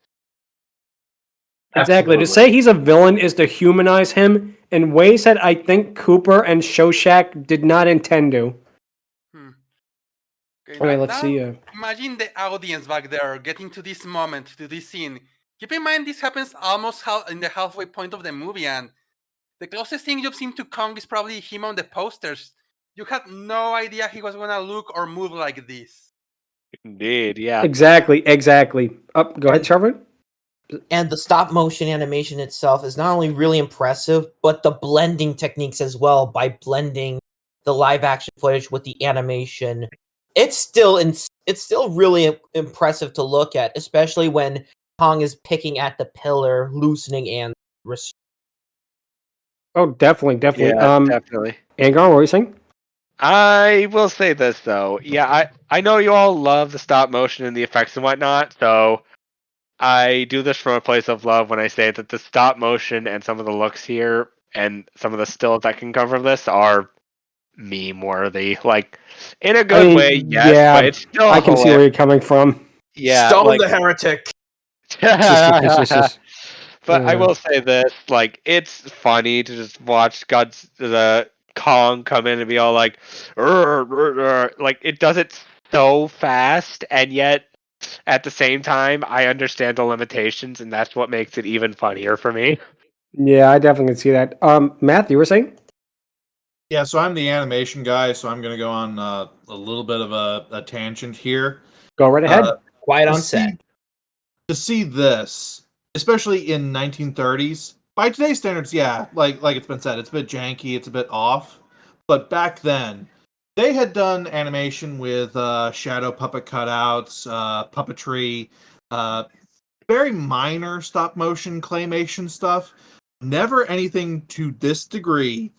Exactly. To say he's a villain is to humanize him in ways that I think Cooper and Shostak did not intend to. Okay, let's see. Imagine the audience back there getting to this moment, to this scene. Keep in mind, this happens almost in the halfway point of the movie, and the closest thing you've seen to Kong is probably him on the posters. You had no idea he was going to look or move like this. Indeed, yeah. Exactly. Go ahead, Sharvoun. And the stop motion animation itself is not only really impressive, but the blending techniques as well, by blending the live action footage with the animation. It's still really impressive to look at, especially when Kong is picking at the pillar, loosening and restraining. Oh, definitely. Yeah, definitely. Angron, what were you saying? I will say this though. Yeah, I know you all love the stop motion and the effects and whatnot, so I do this from a place of love when I say that the stop motion and some of the looks here and some of the stills that can come from this are meme worthy. Like, in a good way, yes, yeah, but it's still I can see where you're coming from. Yeah, Stone the heretic. But I will say this, like, it's funny to just watch the Kong come in and be all like, "Rrr, rrr, rrr." Like, it does it so fast, and yet at the same time, I understand the limitations, and that's what makes it even funnier for me. Yeah, I definitely can see that. Matt, you were saying? Yeah, so I'm the animation guy, so I'm going to go on a little bit of a tangent here. Go right ahead. Quiet To on set. see this, especially in 1930s, by today's standards, yeah, like it's been said, it's a bit janky, it's a bit off. But back then, they had done animation with shadow puppet cutouts, puppetry, very minor stop motion claymation stuff. Never anything to this degree,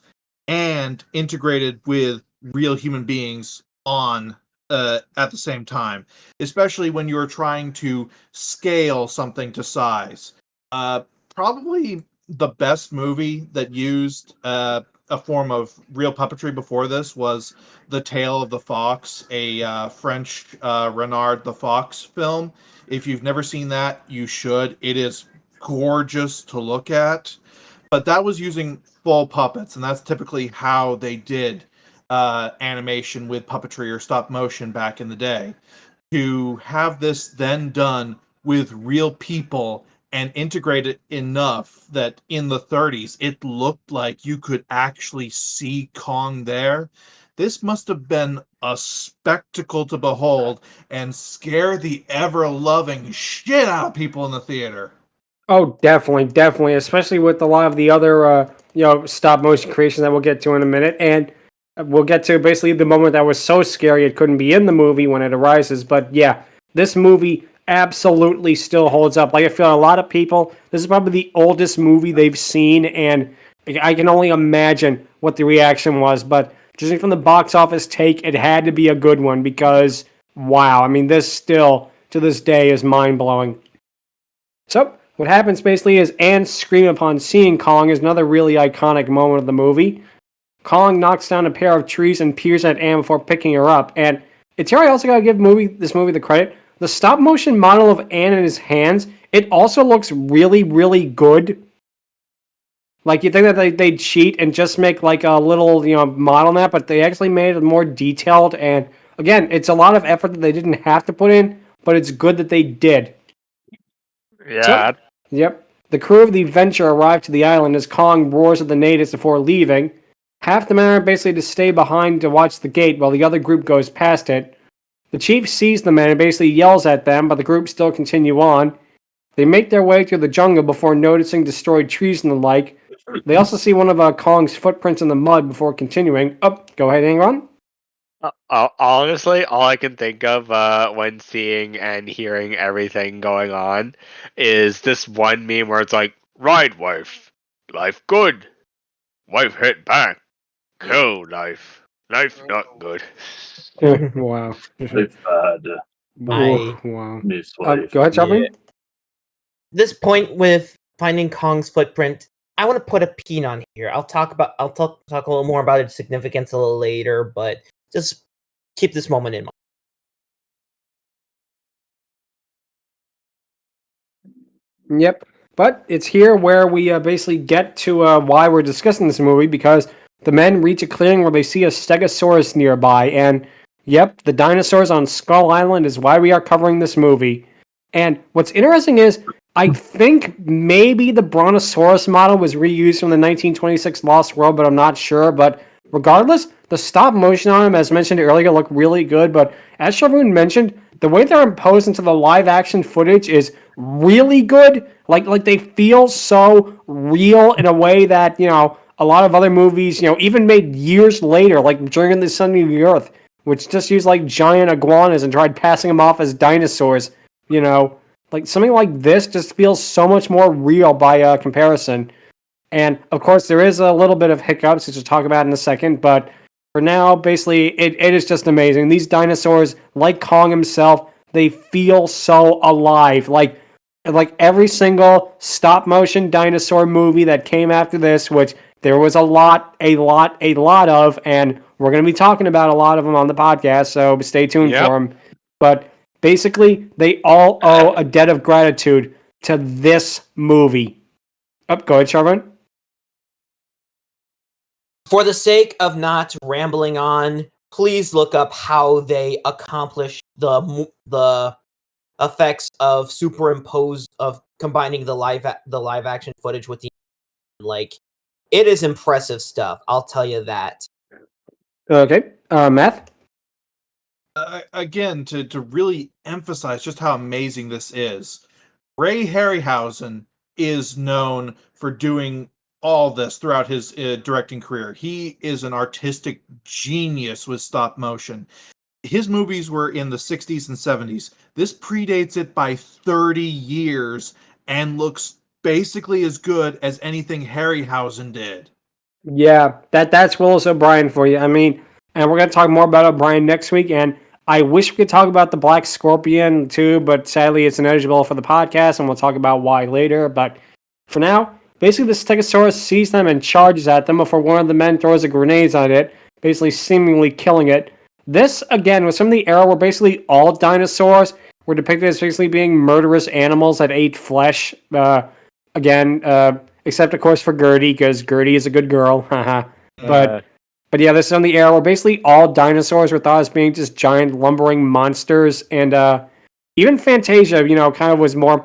and integrated with real human beings on at the same time, especially when you're trying to scale something to size. Probably the best movie that used a form of real puppetry before this was The Tale of the Fox, a French Renard the Fox film. If you've never seen that, you should. It is gorgeous to look at. But that was using full puppets, and that's typically how they did animation with puppetry or stop motion back in the day. To have this then done with real people and integrated enough that in the 30s it looked like you could actually see Kong there. This must have been a spectacle to behold and scare the ever-loving shit out of people in the theater. Oh, definitely, especially with a lot of the other, stop motion creations that we'll get to in a minute, and we'll get to basically the moment that was so scary it couldn't be in the movie when it arises. But yeah, this movie absolutely still holds up. Like I feel a lot of people, this is probably the oldest movie they've seen, and I can only imagine what the reaction was. But judging from the box office take, it had to be a good one because wow, I mean, this still to this day is mind blowing. So. What happens basically is Anne's scream upon seeing Kong is another really iconic moment of the movie. Kong knocks down a pair of trees and peers at Anne before picking her up. And it's here I also gotta give this movie the credit. The stop motion model of Anne in his hands, it also looks really, really good. Like you think that they'd cheat and just make like a little, model on that, but they actually made it more detailed. And again, it's a lot of effort that they didn't have to put in, but it's good that they did. Yeah. So, yep. The crew of the Venture arrive to the island as Kong roars at the natives before leaving. Half the men are basically to stay behind to watch the gate while the other group goes past it. The chief sees the men and basically yells at them, but the group still continue on. They make their way through the jungle before noticing destroyed trees and the like. They also see one of Kong's footprints in the mud before continuing. Go ahead, Angron. Honestly, all I can think of when seeing and hearing everything going on is this one meme where it's like, "Right, wife, life good. Wife hit back. Cool, life. Life not good." Wow. Life bad. Wow. Miss wife. Go ahead, Sharvoun. Yeah. This point with finding Kong's footprint, I want to put a pin on here. I'll talk a little more about its significance a little later, but just keep this moment in mind. Yep. But it's here where we basically get to why we're discussing this movie, because the men reach a clearing where they see a stegosaurus nearby, and yep, the dinosaurs on Skull Island is why we are covering this movie. And what's interesting is, I think maybe the Brontosaurus model was reused from the 1926 Lost World, but I'm not sure. But regardless, the stop motion on them, as mentioned earlier, look really good. But as Sharvoun mentioned, the way they're imposed into the live action footage is really good. Like they feel so real in a way that, a lot of other movies, even made years later, like During the Sun of the Earth, which just used like giant iguanas and tried passing them off as dinosaurs, like something like this just feels so much more real by comparison. And of course, there is a little bit of hiccups, which we'll talk about in a second. But for now, basically, it is just amazing. These dinosaurs, like Kong himself, they feel so alive. Like every single stop motion dinosaur movie that came after this, which there was a lot of, and we're going to be talking about a lot of them on the podcast. So stay tuned for them. But basically, they all owe a debt of gratitude to this movie. Go ahead, Sharvoun. For the sake of not rambling on, please look up how they accomplish the effects of combining the live action footage with the like. It is impressive stuff. I'll tell you that. Okay, Math. Again, to really emphasize just how amazing this is, Ray Harryhausen is known for doing all this throughout his directing career. He is an artistic genius with stop motion. His movies were in the 60s and 70s. This predates it by 30 years and looks basically as good as anything Harryhausen did. Yeah, that's Willis O'Brian for you. I mean, and we're going to talk more about O'Brian next week, and I wish we could talk about the Black Scorpion too, but sadly it's ineligible for the podcast, and we'll talk about why later. But for now, basically the Stegosaurus sees them and charges at them before one of the men throws a grenade at it, basically seemingly killing it. This, again, was from the era where basically all dinosaurs were depicted as basically being murderous animals that ate flesh. Except, of course, for Gertie, because Gertie is a good girl. But yeah, this is on the era where basically all dinosaurs were thought as being just giant lumbering monsters. And even Fantasia, kind of was more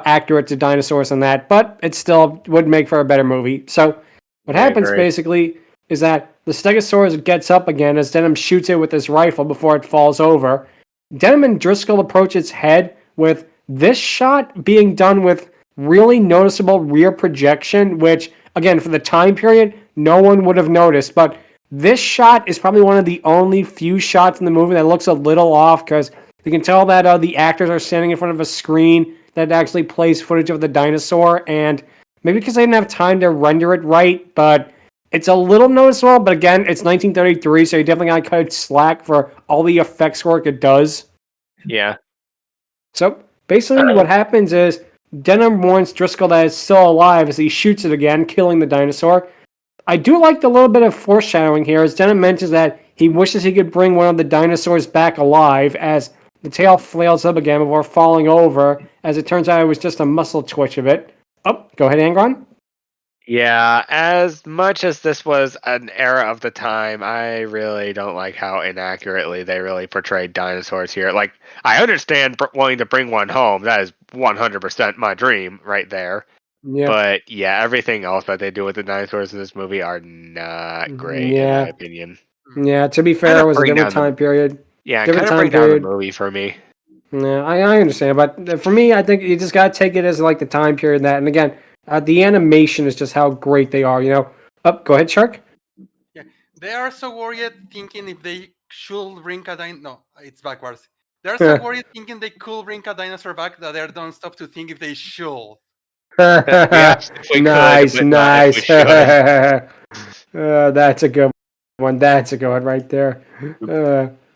accurate to dinosaurs than that. But it still would make for a better movie. So what happens, basically, is that the Stegosaurus gets up again as Denham shoots it with his rifle before it falls over. Denham and Driscoll approach its head, with this shot being done with really noticeable rear projection, which, again, for the time period, no one would have noticed. But this shot is probably one of the only few shots in the movie that looks a little off, because you can tell that the actors are standing in front of a screen that actually plays footage of the dinosaur, and maybe because they didn't have time to render it right, but it's a little noticeable. But again, it's 1933, so you definitely got to cut it slack for all the effects work it does. Yeah. So basically what happens is Denham warns Driscoll that it's still alive as he shoots it again, killing the dinosaur. I do like the little bit of foreshadowing here, as Denham mentions that he wishes he could bring one of the dinosaurs back alive, as the tail flails up again before falling over. As it turns out, it was just a muscle twitch of it. Oh, go ahead, Angron. Yeah, as much as this was an era of the time, I really don't like how inaccurately they really portrayed dinosaurs here. Like, I understand wanting to bring one home. That is 100% my dream right there. Yeah. But yeah, everything else that they do with the dinosaurs in this movie are not great, in my opinion. Yeah, to be fair, it was a different time period. Yeah, kind of bring down the movie for me. Yeah, I understand. But for me, I think you just got to take it as like the time period that. And again, the animation is just how great they are, go ahead, Shark. Yeah, they are so worried thinking if they should bring a dinosaur. No, it's backwards. They're so worried thinking they could bring a dinosaur back that they don't stop to think if they should. Nice. That's a good one. That's a good one right there.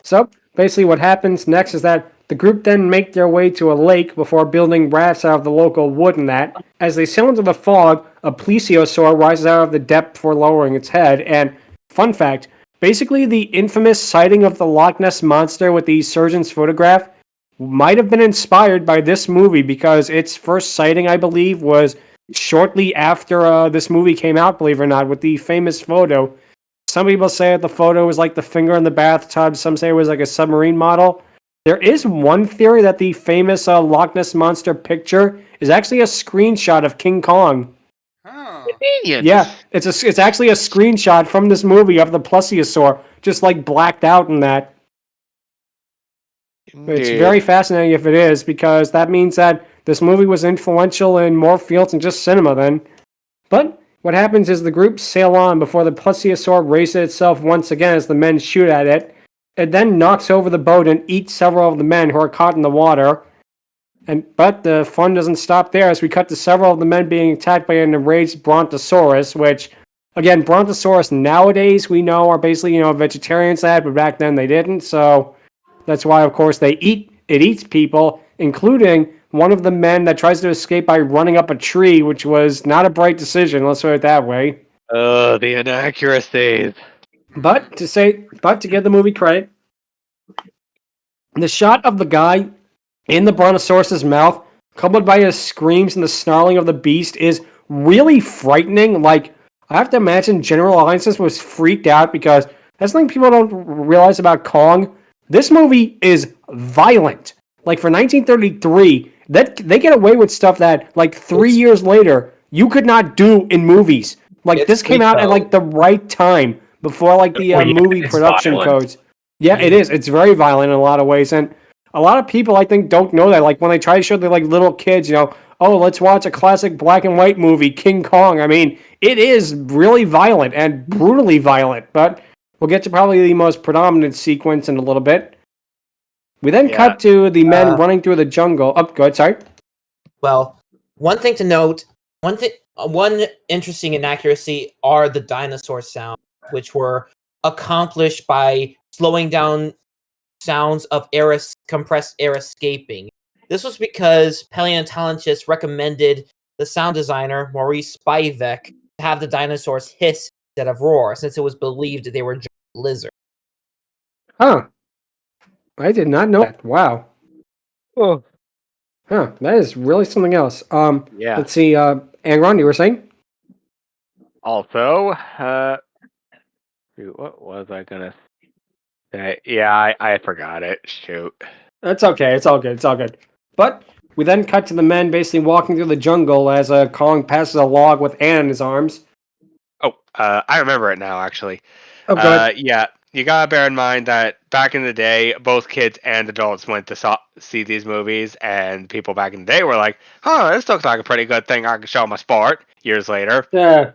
So basically what happens next is that the group then make their way to a lake before building rafts out of the local wood and that. As they sail into the fog, a plesiosaur rises out of the depth before lowering its head. And, fun fact, basically the infamous sighting of the Loch Ness Monster with the surgeon's photograph might have been inspired by this movie, because its first sighting, I believe, was shortly after this movie came out, believe it or not, with the famous photo. Some people say that the photo was like the finger in the bathtub. Some say it was like a submarine model. There is one theory that the famous Loch Ness Monster picture is actually a screenshot of King Kong. Oh. Yeah, it's actually a screenshot from this movie of the plesiosaur, just like blacked out in that. It's very fascinating if it is, because that means that this movie was influential in more fields than just cinema then. But what happens is the group sail on before the plesiosaur raises itself once again as the men shoot at it. It then knocks over the boat and eats several of the men who are caught in the water. But the fun doesn't stop there, as we cut to several of the men being attacked by an enraged Brontosaurus, which, again, Brontosaurus nowadays we know are basically, vegetarians but back then they didn't. So that's why, of course, it eats people, including one of the men that tries to escape by running up a tree, which was not a bright decision, let's put it that way. The inaccuracies. But to give the movie credit, the shot of the guy in the Brontosaurus' mouth, coupled by his screams and the snarling of the beast, is really frightening. Like, I have to imagine general audiences was freaked out, because that's something people don't realize about Kong. This movie is violent. Like for 1933, that they get away with stuff that like 3 years later you could not do in movies. Like this came out at like the right time before like the movie production codes. Yeah, it is. It's very violent in a lot of ways, and a lot of people I think don't know that. Like when they try to show their like little kids, oh, let's watch a classic black and white movie, King Kong. I mean, it is really violent and brutally violent, but we'll get to probably the most predominant sequence in a little bit. We then cut to the men running through the jungle. Oh, go ahead, sorry. Well, one thing to note, one interesting inaccuracy are the dinosaur sounds, which were accomplished by slowing down sounds of compressed air escaping. This was because paleontologists recommended the sound designer, Maurice Spivak, to have the dinosaurs hiss instead of roar, since it was believed they were giant lizards. Huh. I did not know that. Wow. Oh. Huh. That is really something else. Yeah. Let's see. Angron, you were saying? Also, what was I gonna say? Yeah, I forgot it. Shoot. That's okay. It's all good. It's all good. But we then cut to the men basically walking through the jungle as Kong passes a log with Ann in his arms. Oh, I remember it now, actually. Oh, go ahead. Yeah, you gotta bear in mind that back in the day, both kids and adults went to see these movies, and people back in the day were like, "Oh, this looks like a pretty good thing. I can show my sport." Years later, Yeah.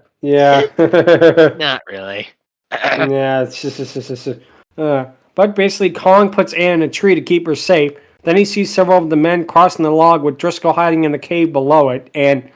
not really. Yeah. It's just. But basically, Kong puts Ann in a tree to keep her safe. Then he sees several of the men crossing the log with Driscoll hiding in the cave below it, and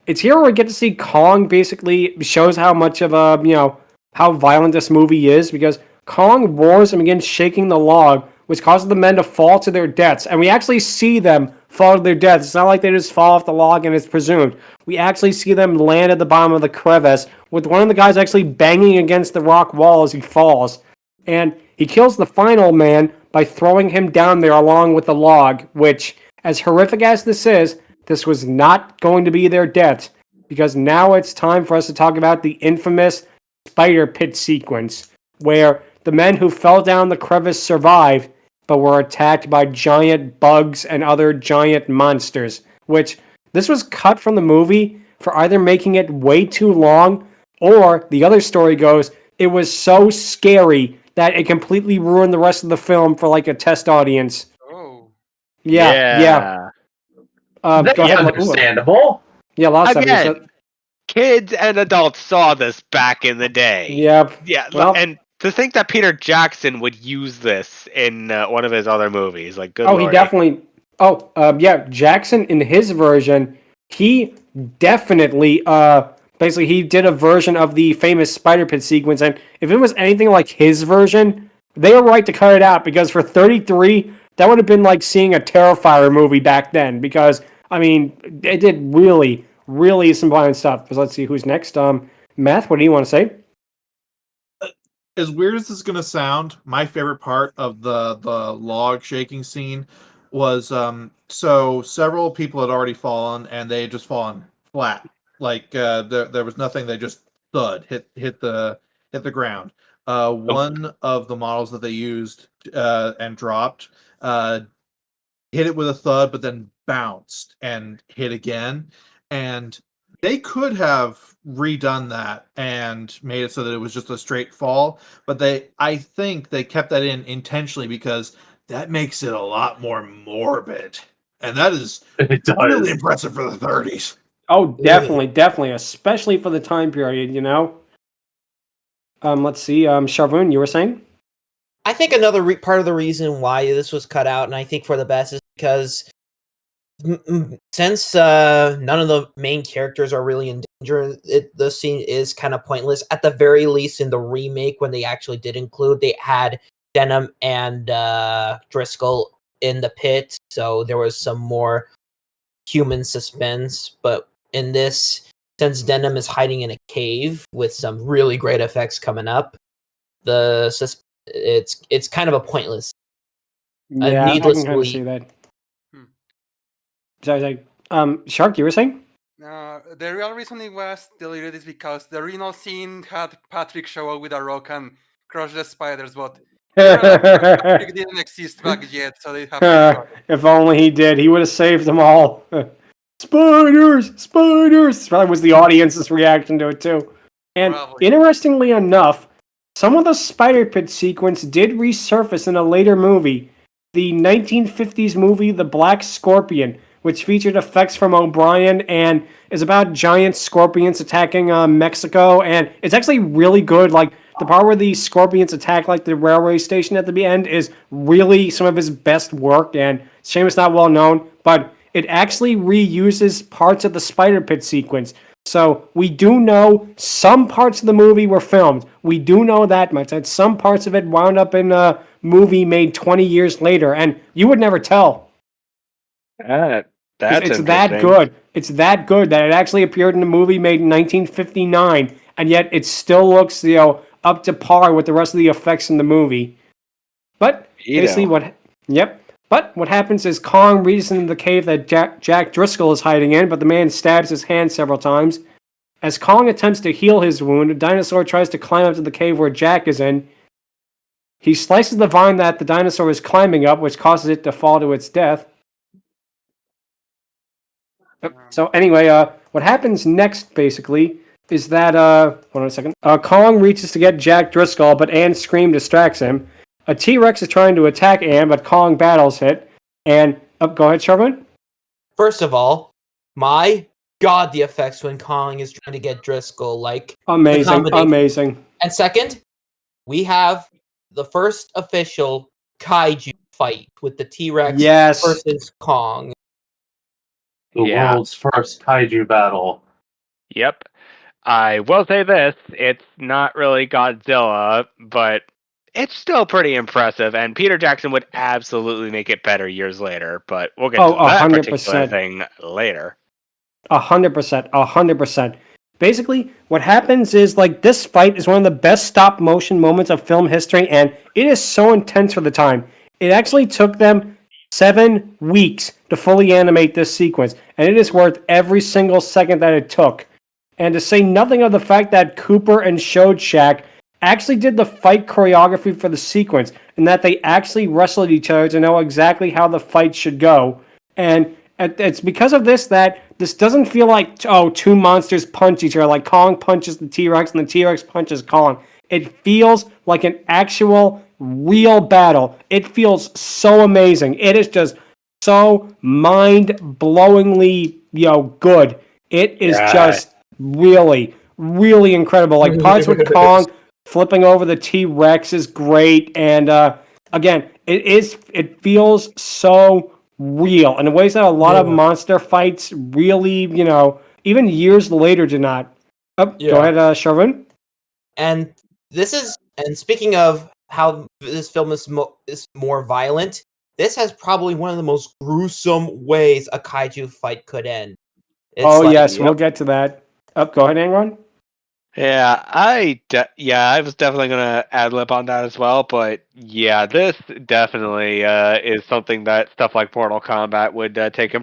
it's here where we get to see Kong basically shows how much of a how violent this movie is, because Kong roars and begins shaking the log, which causes the men to fall to their deaths. And we actually see them fall to their deaths. It's not like they just fall off the log and it's presumed. We actually see them land at the bottom of the crevice, with one of the guys actually banging against the rock wall as he falls. And he kills the final man by throwing him down there along with the log, which, as horrific as this was not going to be their death, because now it's time for us to talk about the infamous spider pit sequence, where the men who fell down the crevice survived, but were attacked by giant bugs and other giant monsters, which this was cut from the movie for either making it way too long, or the other story goes, it was so scary that it completely ruined the rest of the film for like a test audience. Oh. Yeah. That's go ahead. understandable. Yeah, lots of Again, it. kids and adults saw this back in the day. Yep. Yeah, Well, and to think that Peter Jackson would use this in one of his other movies, like good. He definitely. Jackson in his version, he definitely basically he did a version of the famous spider pit sequence, and if it was anything like his version, they were right to cut it out, because for 33, that would have been like seeing a Terrifier movie back then, because I mean, it did really, really some violent stuff. Because let's see who's next. Math, what do you want to say? As weird as this is gonna sound, my favorite part of the log shaking scene was so several people had already fallen and they had just fallen flat. Like there was nothing, they just thud, hit the ground. One of the models that they used and dropped hit it with a thud, but then bounced and hit again. And they could have redone that and made it so that it was just a straight fall, but I think they kept that in intentionally because that makes it a lot more morbid, and that is really impressive for the 30s. Oh, definitely, especially for the time period. Let's see. Sharvoun, you were saying? I think another part of the reason why this was cut out, and I think for the best, is because since none of the main characters are really in danger, the scene is kind of pointless. At the very least, in the remake, when they actually did include, they had Denham and Driscoll in the pit, so there was some more human suspense. But in this, since Denham is hiding in a cave with some really great effects coming up, it's kind of a pointless. Yeah, I can kind of see that. Sorry. Shark, you were saying? The real reason it was deleted is because the original scene had Patrick show up with a rock and crush the spiders, but It didn't exist back yet, so they have to. If only he did, he would have saved them all. Spiders! Spiders! That was the audience's reaction to it, too. And Probably. interestingly enough, some of the spider pit sequence did resurface in a later movie. The 1950s movie The Black Scorpion, which featured effects from O'Brian and is about giant scorpions attacking Mexico. And it's actually really good. Like, the part where the scorpions attack like the railway station at the end is really some of his best work, and shame it's not well known, but it actually reuses parts of the spider pit sequence. So we do know some parts of the movie were filmed. We do know that much. That some parts of it wound up in a movie made 20 years later, and you would never tell. That's it's that good. It's that good that it actually appeared in a movie made in 1959, and yet it still looks, up to par with the rest of the effects in the movie. But basically But what happens is Kong reaches into the cave that Jack Driscoll is hiding in, but the man stabs his hand several times. As Kong attempts to heal his wound, a dinosaur tries to climb up to the cave where Jack is in. He slices the vine that the dinosaur is climbing up, which causes it to fall to its death. So anyway, what happens next, basically, is that, hold on a second. Kong reaches to get Jack Driscoll, but Ann's scream distracts him. A T-Rex is trying to attack Ann, but Kong battles it. And, go ahead, Sharvoun. First of all, my God, the effects when Kong is trying to get Driscoll, like... Amazing. And second, we have the first official kaiju fight with the T-Rex versus Kong. The world's first kaiju battle. Yep. I will say this, it's not really Godzilla, but it's still pretty impressive, and Peter Jackson would absolutely make it better years later, but we'll get to that 100%. particular thing later. 100%. Basically, what happens is, this fight is one of the best stop-motion moments of film history, and it is so intense for the time. It actually took them 7 weeks to fully animate this sequence, and it is worth every single second that it took. And to say nothing of the fact that Cooper and Shojak actually did the fight choreography for the sequence, and that they actually wrestled each other to know exactly how the fight should go. And it's because of this that this doesn't feel like, two monsters punch each other, like Kong punches the T-Rex and the T-Rex punches Kong. It feels like an actual, real battle. It feels so amazing. It is just so mind-blowingly, good. It is just really, really incredible. Like, parts with Kong flipping over the T-Rex is great, and again, it feels so real in ways that a lot of monster fights really, even years later do not. Go ahead, Sharvoun. And speaking of how this film is more violent, this has probably one of the most gruesome ways a kaiju fight could end. We'll get to that. Go ahead, Angron. Yeah, I was definitely gonna ad lib on that as well, but yeah, this definitely is something that stuff like Mortal Kombat would take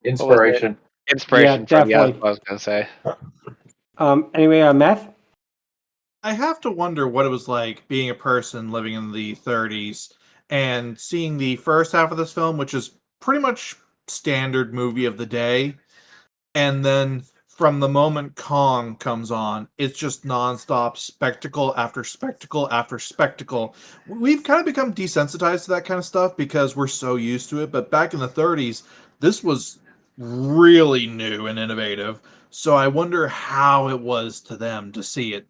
inspiration. Inspiration from. Yeah, that's what I was gonna say. Anyway, Math. I have to wonder what it was like being a person living in the 30s and seeing the first half of this film, which is pretty much standard movie of the day, and then from the moment Kong comes on, it's just nonstop spectacle after spectacle after spectacle. We've kind of become desensitized to that kind of stuff because we're so used to it, but back in the 30s, this was really new and innovative. So I wonder how it was to them to see it.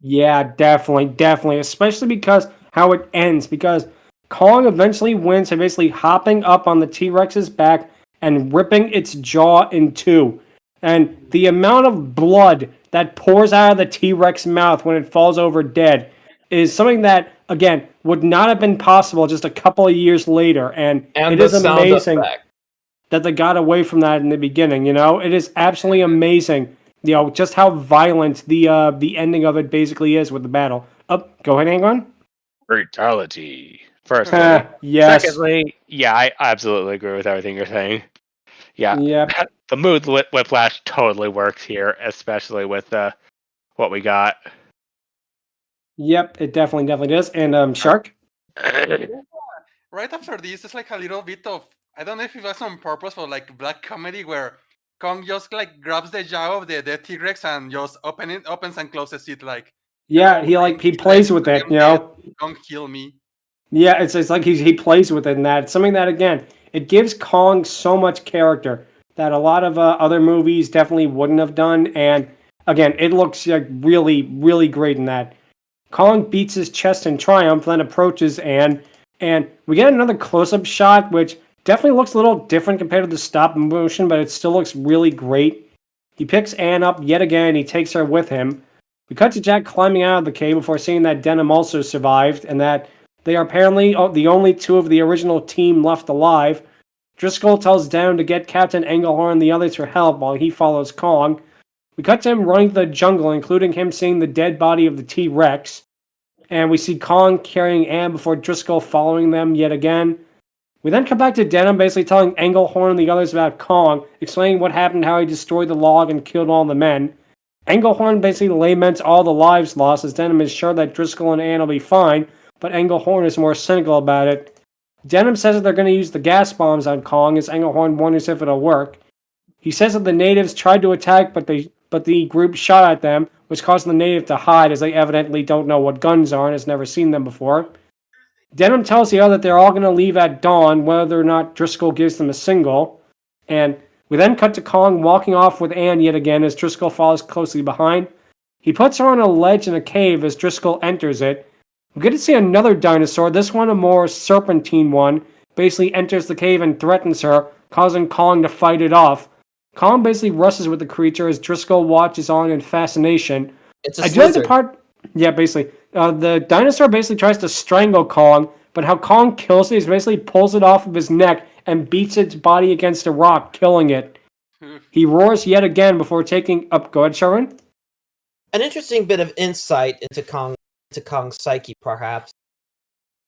Yeah, definitely. Especially because how it ends. Because Kong eventually wins by basically hopping up on the T-Rex's back and ripping its jaw in two. And the amount of blood that pours out of the T-Rex mouth when it falls over dead is something that, again, would not have been possible just a couple of years later. And it is amazing that they got away from that in the beginning, It is absolutely amazing, just how violent the ending of it basically is with the battle. Go ahead, Angron. Brutality. First, yes. Secondly, I absolutely agree with everything you're saying. Yeah. The mood whiplash totally works here, especially with what we got. Yep, it definitely does. And Shark? Right after this, it's like a little bit of, I don't know if it was on purpose or like black comedy where Kong just like grabs the jaw of the T-Rex and just opens and closes it like. Yeah, he plays with it, you know. Kong kill me. Yeah, it's like he plays with it, and that it's something that again it gives Kong so much character that a lot of other movies definitely wouldn't have done. And again, it looks like really great in that. Kong beats his chest in triumph, then approaches Anne, and we get another close-up shot, which definitely looks a little different compared to the stop motion, but it still looks really great. He picks Anne up yet again, he takes her with him. We cut to Jack climbing out of the cave before seeing that Denim also survived, and that they are apparently the only two of the original team left alive. Driscoll tells Denim to get Captain Engelhorn and the others for help while he follows Kong. We cut to him running to the jungle, including him seeing the dead body of the T-Rex. And we see Kong carrying Anne before Driscoll following them yet again. We then come back to Denim basically telling Engelhorn and the others about Kong, explaining what happened, how he destroyed the log and killed all the men. Engelhorn basically laments all the lives lost as Denim is sure that Driscoll and Anne will be fine, but Engelhorn is more cynical about it. Denim says that they're going to use the gas bombs on Kong as Engelhorn wonders if it'll work. He says that the natives tried to attack, but the group shot at them, which caused the native to hide as they evidently don't know what guns are and has never seen them before. Denim tells the other that they're all going to leave at dawn, whether or not Driscoll gives them a signal. And we then cut to Kong walking off with Anne yet again as Driscoll follows closely behind. He puts her on a ledge in a cave as Driscoll enters it. We get to see another dinosaur, this one a more serpentine one, basically enters the cave and threatens her, causing Kong to fight it off. Kong basically rushes with the creature as Driscoll watches on in fascination. It's a I do like the part... Yeah, basically. The dinosaur basically tries to strangle Kong, but how Kong kills it is basically pulls it off of his neck and beats its body against a rock, killing it. He roars yet again before taking up... Go ahead, Sharvoun. An interesting bit of insight into Kong's psyche, perhaps.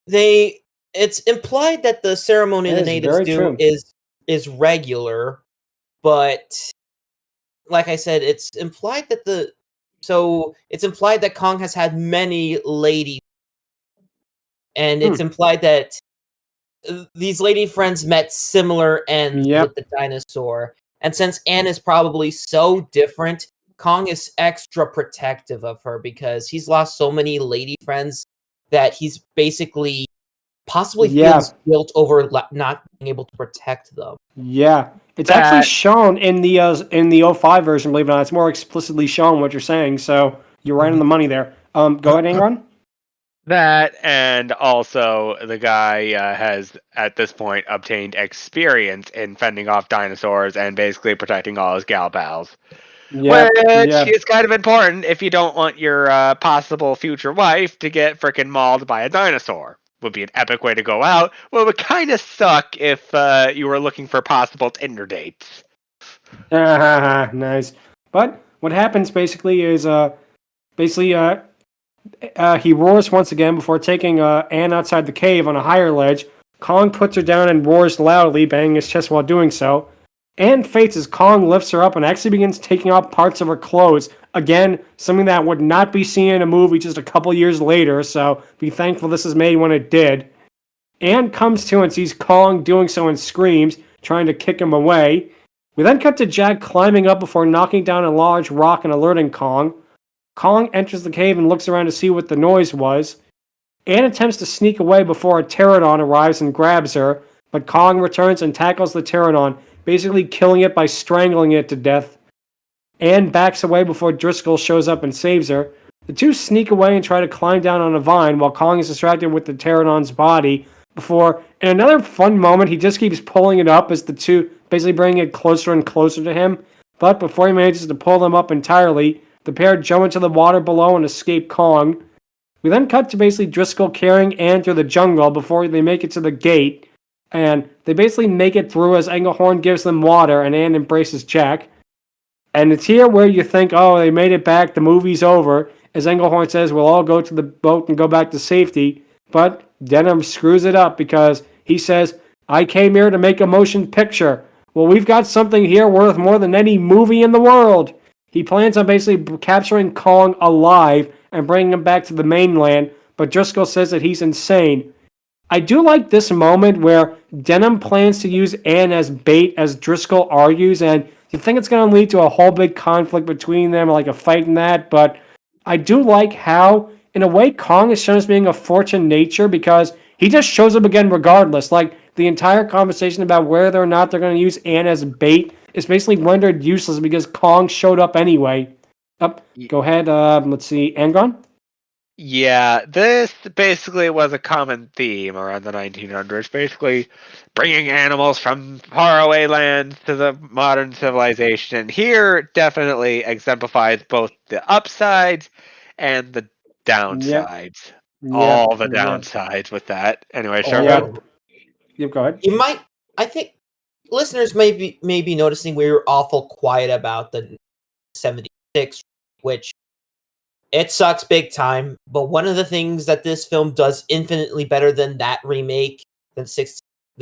It's implied that the ceremony the natives do is regular, but like I said, it's implied that Kong has had many lady, and it's implied that these lady friends met similar ends with the dinosaur. And since Anne is probably so different, Kong is extra protective of her because he's lost so many lady friends that he's basically possibly feels guilt over not being able to protect them. Yeah. It's actually shown in the 05 version, believe it or not. It's more explicitly shown what you're saying, so you're right on the money there. Go ahead, Angron. That, and also the guy has, at this point, obtained experience in fending off dinosaurs and basically protecting all his gal pals. Which is kind of important if you don't want your possible future wife to get frickin' mauled by a dinosaur. Would be an epic way to go out. Well, it would kind of suck if you were looking for possible Tinder dates. Nice. But what happens basically is he roars once again before taking Anne outside the cave on a higher ledge. Kong puts her down and roars loudly, banging his chest while doing so. Anne faints as Kong lifts her up and actually begins taking off parts of her clothes. Again, something that would not be seen in a movie just a couple years later, so be thankful this is made when it did. Anne comes to and sees Kong doing so and screams, trying to kick him away. We then cut to Jack climbing up before knocking down a large rock and alerting Kong. Kong enters the cave and looks around to see what the noise was. Anne attempts to sneak away before a pterodon arrives and grabs her, but Kong returns and tackles the pterodon, basically killing it by strangling it to death. Anne backs away before Driscoll shows up and saves her. The two sneak away and try to climb down on a vine while Kong is distracted with the pterodon's body before, in another fun moment, he just keeps pulling it up as the two basically bring it closer and closer to him. But before he manages to pull them up entirely, the pair jump into the water below and escape Kong. We then cut to basically Driscoll carrying Anne through the jungle before they make it to the gate. And they basically make it through as Engelhorn gives them water and Anne embraces Jack. And it's here where you think, oh, they made it back, the movie's over, as Engelhorn says, we'll all go to the boat and go back to safety. But Denim screws it up because he says, I came here to make a motion picture. Well, we've got something here worth more than any movie in the world. He plans on basically capturing Kong alive and bringing him back to the mainland, but Driscoll says that he's insane. I do like this moment where Denham plans to use Anne as bait, as Driscoll argues, and you think it's going to lead to a whole big conflict between them, like a fight in that, but I do like how, in a way, Kong is shown as being a force in nature because he just shows up again regardless. Like, the entire conversation about whether or not they're going to use Anne as bait is basically rendered useless because Kong showed up anyway. Go ahead, let's see, Angron? Yeah, this basically was a common theme around the 1900s, basically bringing animals from faraway lands to the modern civilization. Here definitely exemplifies both the upsides and the downsides. All the downsides with that. Anyway, Sharvoun? Yep, go ahead. I think listeners may be noticing we were awful quiet about the 76, which it sucks big time, but one of the things that this film does infinitely better than that remake, the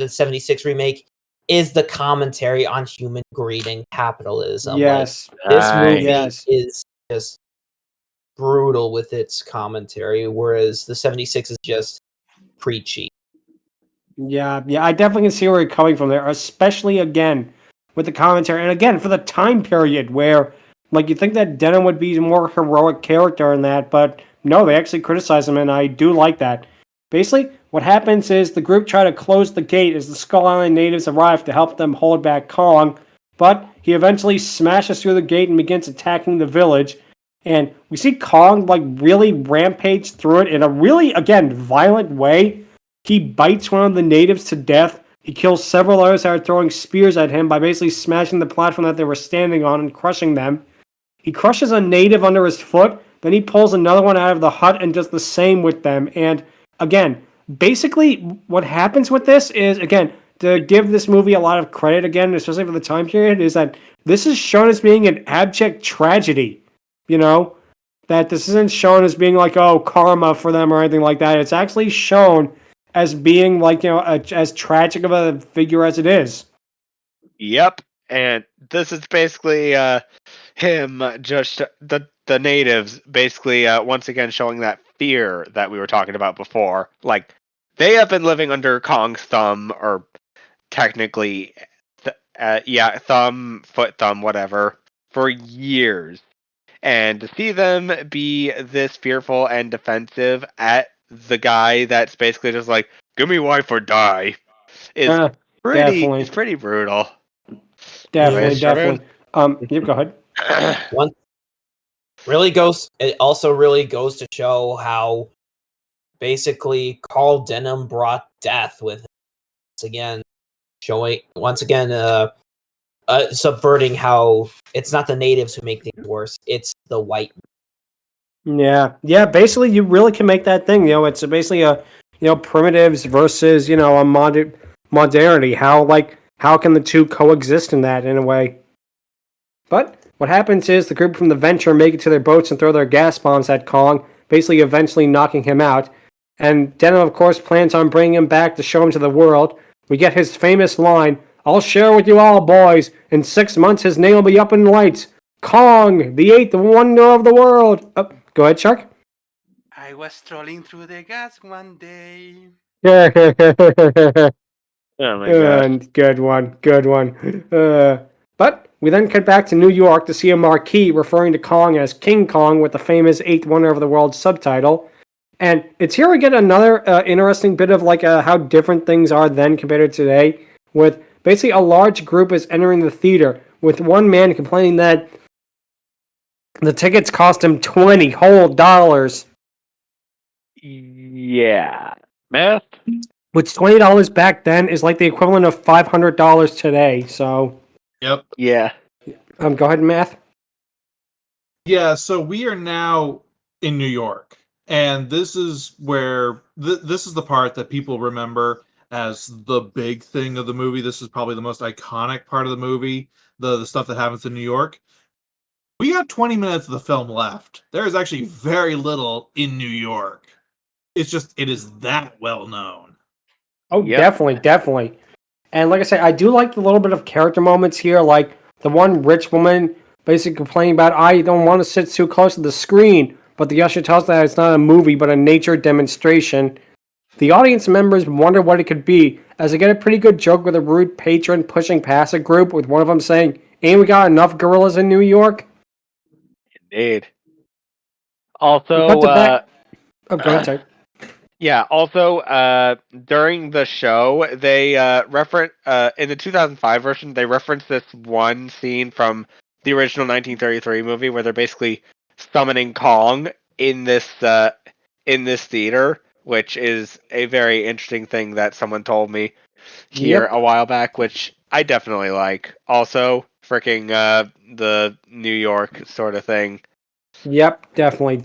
76 remake, is the commentary on human greed and capitalism. Yes. Like, this movie is just brutal with its commentary, whereas the 76 is just preachy. Yeah, I definitely can see where you're coming from there, especially, again, with the commentary, and again, for the time period where, like, you think that Denham would be a more heroic character in that, but no, they actually criticize him, and I do like that. Basically, what happens is the group try to close the gate as the Skull Island natives arrive to help them hold back Kong, but he eventually smashes through the gate and begins attacking the village, and we see Kong, like, really rampage through it in a really, again, violent way. He bites one of the natives to death. He kills several others that are throwing spears at him by basically smashing the platform that they were standing on and crushing them. He crushes a native under his foot, then he pulls another one out of the hut and does the same with them. And again, basically what happens with this is, again, to give this movie a lot of credit again, especially for the time period, is that this is shown as being an abject tragedy. You know? That this isn't shown as being like, oh, karma for them or anything like that. It's actually shown as being like, you know, as tragic of a figure as it is. Yep, and this is basically him, just the natives, basically once again showing that fear that we were talking about before. Like, they have been living under Kong's thumb, or technically, thumb, foot thumb, whatever, for years. And to see them be this fearful and defensive at the guy that's basically just like, give me wife or die, is pretty brutal. Definitely. You go ahead. It also really goes to show how basically Carl Denham brought death with him. Once again, subverting how it's not the natives who make things worse, it's the white. Yeah. Basically, you really can make that thing. You know, it's basically a, you know, primitives versus, you know, a modernity. How can the two coexist in that in a way? But what happens is the group from the Venture make it to their boats and throw their gas bombs at Kong, basically eventually knocking him out. And Denham, of course, plans on bringing him back to show him to the world. We get his famous line, "I'll share with you all, boys. In 6 months, his name will be up in lights. Kong, the 8th wonder of the world." Oh, go ahead, Shark. I was strolling through the gas one day. Oh my god. Good one. But we then cut back to New York to see a marquee referring to Kong as King Kong with the famous 8th Wonder of the World subtitle. And it's here we get another interesting bit of like how different things are then compared to today, with basically a large group is entering the theater, with one man complaining that the tickets cost him $20 whole. Yeah. Math? Which $20 back then is like the equivalent of $500 today, so... Yep. Yeah. Go ahead, Math. Yeah, so we are now in New York, and this is where this is the part that people remember as the big thing of the movie. This is probably the most iconic part of the movie, the stuff that happens in New York. We got 20 minutes of the film left. There is actually very little in New York. It's just, it is that well known. Oh, yep. Definitely. And like I said, I do like the little bit of character moments here, like the one rich woman basically complaining about, I don't want to sit too close to the screen. but the usher tells them that it's not a movie but a nature demonstration. The audience members wonder what it could be, as they get a pretty good joke with a rude patron pushing past a group, with one of them saying, "Ain't we got enough gorillas in New York?" Indeed. We cut Also, to back. Oh, go ahead, sorry. yeah. Also, during the show, they reference in the 2005 version, they reference this one scene from the original 1933 movie where they're basically summoning Kong in this theater, which is a very interesting thing that someone told me here a while back, which I definitely like. Also, freaking the New York sort of thing. Yep, definitely.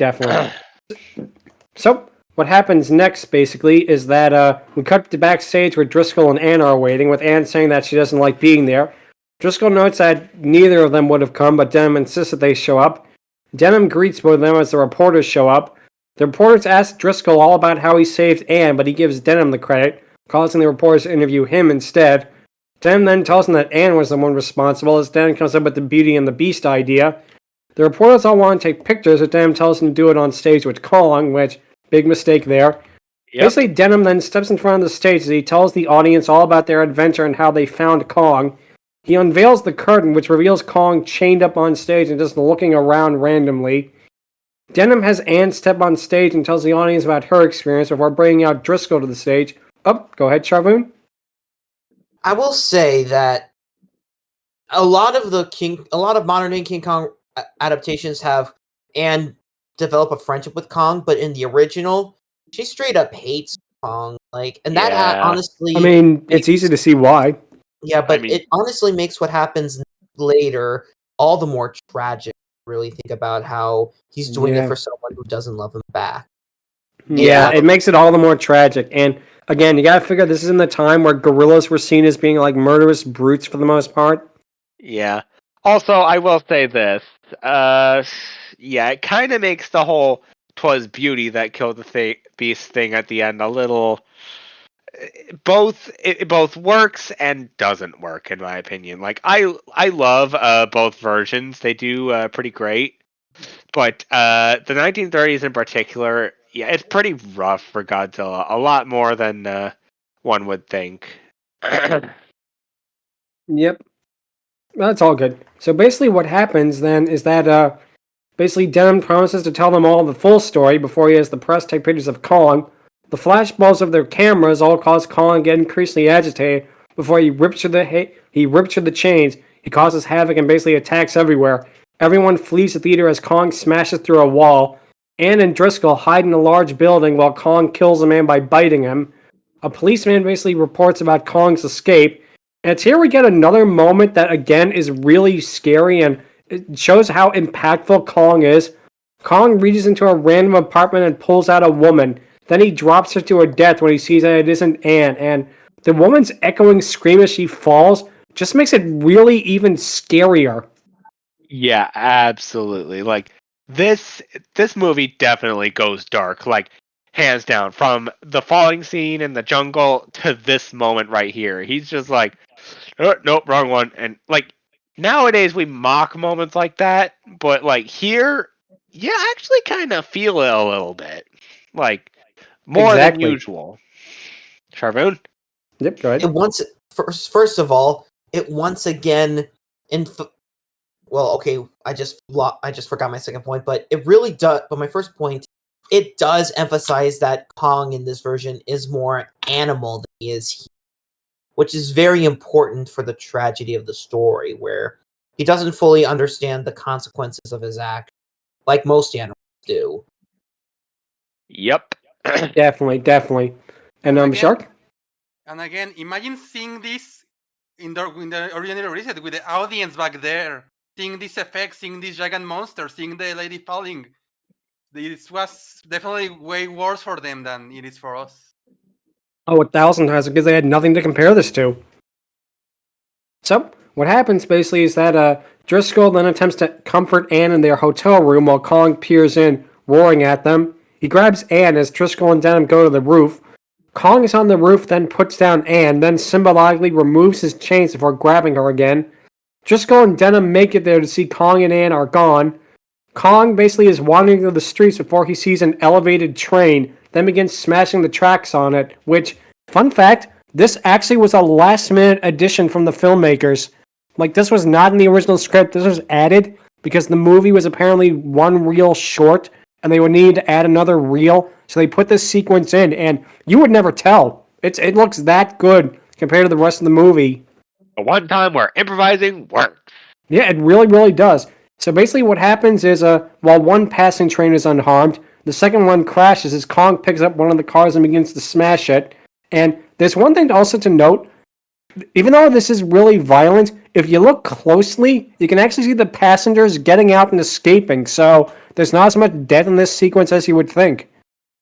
So, what happens next, basically, is that we cut to backstage where Driscoll and Ann are waiting, with Ann saying that she doesn't like being there. Driscoll notes that neither of them would have come, but Denham insists that they show up. Denham greets both of them as the reporters show up. The reporters ask Driscoll all about how he saved Ann, but he gives Denham the credit, causing the reporters to interview him instead. Denham then tells him that Ann was the one responsible, as Denham comes up with the Beauty and the Beast idea. The reporters all want to take pictures, but Denham tells them to do it on stage with Kong, which, big mistake there. Yep. Basically, Denham then steps in front of the stage as he tells the audience all about their adventure and how they found Kong. He unveils the curtain, which reveals Kong chained up on stage and just looking around randomly. Denham has Ann step on stage and tells the audience about her experience before bringing out Driscoll to the stage. Oh, go ahead, Sharvoun. I will say that a lot of modern day King Kong adaptations have Ann develop a friendship with Kong, but in the original, she straight up hates Kong. That honestly, I mean, it's easy to see why. Yeah, but it honestly makes what happens later all the more tragic. Really think about how he's doing it for someone who doesn't love him back. Yeah, it makes it all the more tragic. And again, you gotta figure this is in the time where gorillas were seen as being like murderous brutes for the most part. Yeah. Also, I will say this. It kind of makes the whole "'twas beauty that killed the beast" thing at the end a little. It both works and doesn't work, in my opinion. Like I love both versions; they do pretty great. But the 1930s in particular, it's pretty rough for Godzilla. A lot more than one would think. Yep. That's all good. So basically what happens then is that basically Denham promises to tell them all the full story before he has the press take pictures of Kong. The flashballs of their cameras all cause Kong to get increasingly agitated before he rips through the chains. He causes havoc and basically attacks everywhere. Everyone flees the theater as Kong smashes through a wall. Ann and Driscoll hide in a large building while Kong kills a man by biting him. A policeman basically reports about Kong's escape. And it's here we get another moment that, again, is really scary and it shows how impactful Kong is. Kong reaches into a random apartment and pulls out a woman. Then he drops her to her death when he sees that it isn't Ann. And the woman's echoing scream as she falls just makes it really even scarier. Yeah, absolutely. Like, this movie definitely goes dark. Like, hands down. From the falling scene in the jungle to this moment right here. He's just like, oh, nope, wrong one. And, like, nowadays we mock moments like that. But, like, here, you actually kind of feel it a little bit. Like, more than usual. Sharvoun? Yep, go ahead. First of all, it once again I just forgot my second point, but it really does. But my first point, it does emphasize that Kong in this version is more animal than he is human, which is very important for the tragedy of the story, where he doesn't fully understand the consequences of his act, like most animals do. Yep. Definitely. And Shark? And again, imagine seeing this in the original release with the audience back there, seeing this effect, seeing this giant monster, seeing the lady falling. This was definitely way worse for them than it is for us. Oh, 1,000 times, because they had nothing to compare this to. So, what happens basically is that Driscoll then attempts to comfort Ann in their hotel room while Kong peers in, roaring at them. He grabs Ann as Driscoll and Denham go to the roof. Kong is on the roof, then puts down Ann, then symbolically removes his chains before grabbing her again. Driscoll and Denham make it there to see Kong and Ann are gone. Kong basically is wandering through the streets before he sees an elevated train, then begins smashing the tracks on it, which, fun fact, this actually was a last-minute addition from the filmmakers. Like, this was not in the original script. This was added because the movie was apparently one reel short, and they would need to add another reel, so they put this sequence in, and you would never tell. It looks that good compared to the rest of the movie. A one time where improvising works. Yeah, it really, really does. So basically what happens is, while one passing train is unharmed, the second one crashes as Kong picks up one of the cars and begins to smash it. And there's one thing also to note. Even though this is really violent, if you look closely, you can actually see the passengers getting out and escaping. So there's not as much death in this sequence as you would think.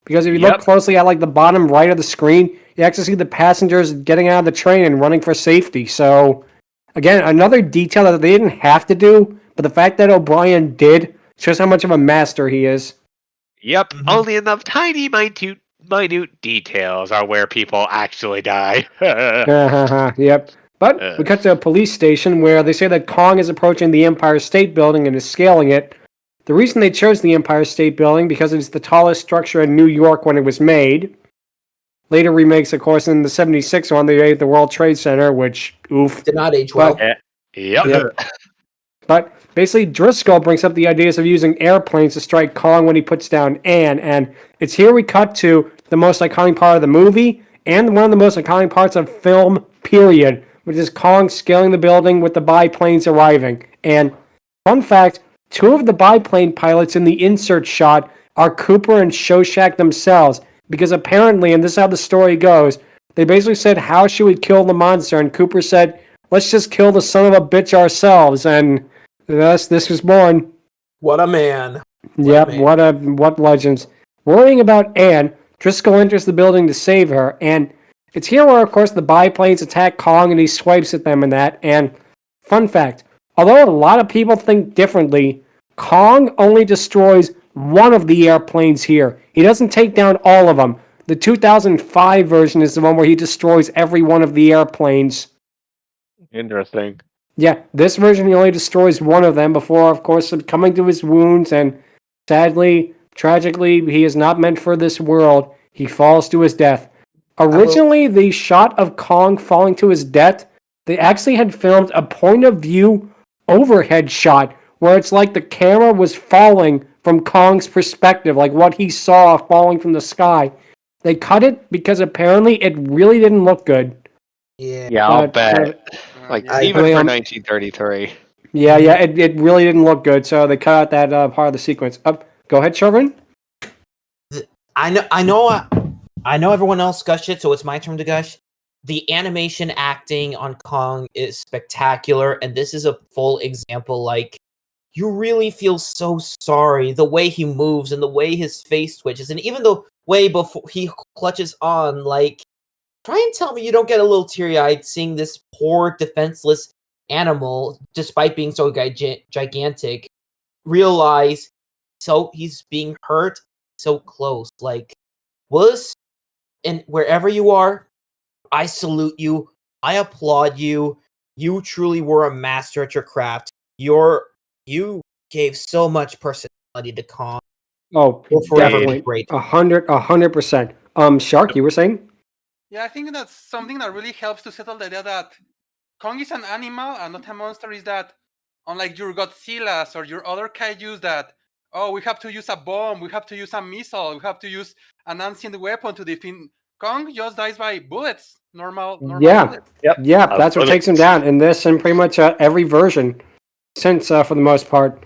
Because if you look closely at like the bottom right of the screen, you actually see the passengers getting out of the train and running for safety. So again, another detail that they didn't have to do, but the fact that O'Brian did shows how much of a master he is. Yep, only enough tiny, minute details are where people actually die. Yep. But we cut to a police station where they say that Kong is approaching the Empire State Building and is scaling it. The reason they chose the Empire State Building because it's the tallest structure in New York when it was made. Later remakes, of course, in the 76 one, they made the World Trade Center, which, oof. Did not age well. Yep. But basically, Driscoll brings up the ideas of using airplanes to strike Kong when he puts down Anne, and it's here we cut to the most iconic part of the movie, and one of the most iconic parts of film, period, which is Kong scaling the building with the biplanes arriving. And, fun fact, two of the biplane pilots in the insert shot are Cooper and Shostak themselves, because apparently, and this is how the story goes, they basically said, how should we kill the monster? And Cooper said, let's just kill the son of a bitch ourselves, and thus this was born. What a man. What legends. Worrying about Anne, Driscoll enters the building to save her, and it's here where, of course, the biplanes attack Kong and he swipes at them and that, and fun fact, although a lot of people think differently, Kong only destroys one of the airplanes here. He doesn't take down all of them. The 2005 version is the one where he destroys every one of the airplanes. Interesting. Yeah, this version he only destroys one of them before, of course, succumbing to his wounds, and sadly, tragically, he is not meant for this world. He falls to his death. Originally, the shot of Kong falling to his death, they actually had filmed a point of view overhead shot where it's like the camera was falling from Kong's perspective, like what he saw falling from the sky. They cut it because apparently it really didn't look good. Yeah, I'll bet. Even for 1933. Yeah, it really didn't look good, so they cut out that part of the sequence. Go ahead, Sharvoun. I know everyone else gushed it, so it's my turn to gush. The animation acting on Kong is spectacular, and this is a full example. Like, you really feel so sorry the way he moves and the way his face twitches, and even the way before he clutches on. Like, try and tell me you don't get a little teary-eyed seeing this poor, defenseless animal, despite being so gigantic, realize so he's being hurt so close. Like, Willis, and wherever you are, I salute you. I applaud you. You truly were a master at your craft. You gave so much personality to Kong. Oh, You're forever definitely. great. 100%. Shark, you were saying? Yeah, I think that's something that really helps to settle the idea that Kong is an animal and not a monster. Is that unlike your Godzillas or your other kaijus that, oh, we have to use a bomb, we have to use a missile, we have to use an ancient weapon to defeat. Kong just dies by bullets. Normal bullets. Yeah, that's what takes him down in this and pretty much every version since, for the most part.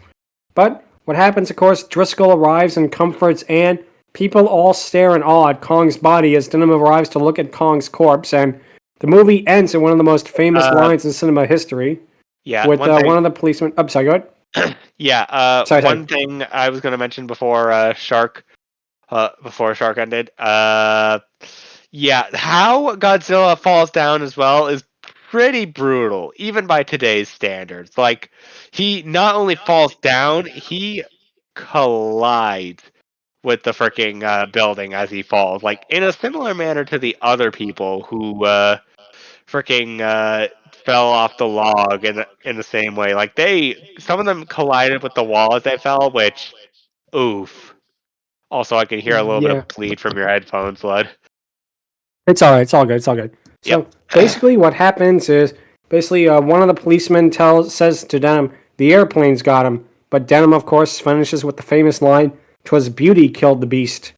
But what happens, of course, Driscoll arrives and comforts Anne. People all stare in awe at Kong's body as Denham arrives to look at Kong's corpse, and the movie ends in one of the most famous lines in cinema history. Yeah, with one of the policemen. Oh, sorry, go ahead. Yeah, sorry. One thing I was going to mention before Shark ended. Yeah, how Godzilla falls down as well is pretty brutal, even by today's standards. Like, he not only falls down, he collides with the freaking building as he falls. Like, in a similar manner to the other people who freaking fell off the log in the same way. Like some of them collided with the wall as they fell, which, oof. Also, I can hear a little bit of bleed from your headphones, Lud. It's all right. It's all good. It's all good. So basically, what happens is one of the policemen says to Denim, "The airplane's got him." But Denim, of course, finishes with the famous line, "'Twas beauty killed the beast."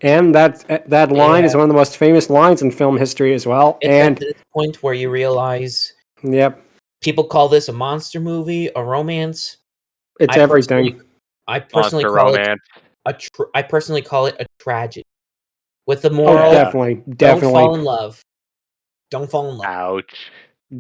And that line is one of the most famous lines in film history as well. It's and at this point where you realize, yep, people call this a monster movie, a romance. It's everything. I personally Monster call romance. I personally call it a tragedy. With the moral, definitely. Don't fall in love. Don't fall in love. Ouch.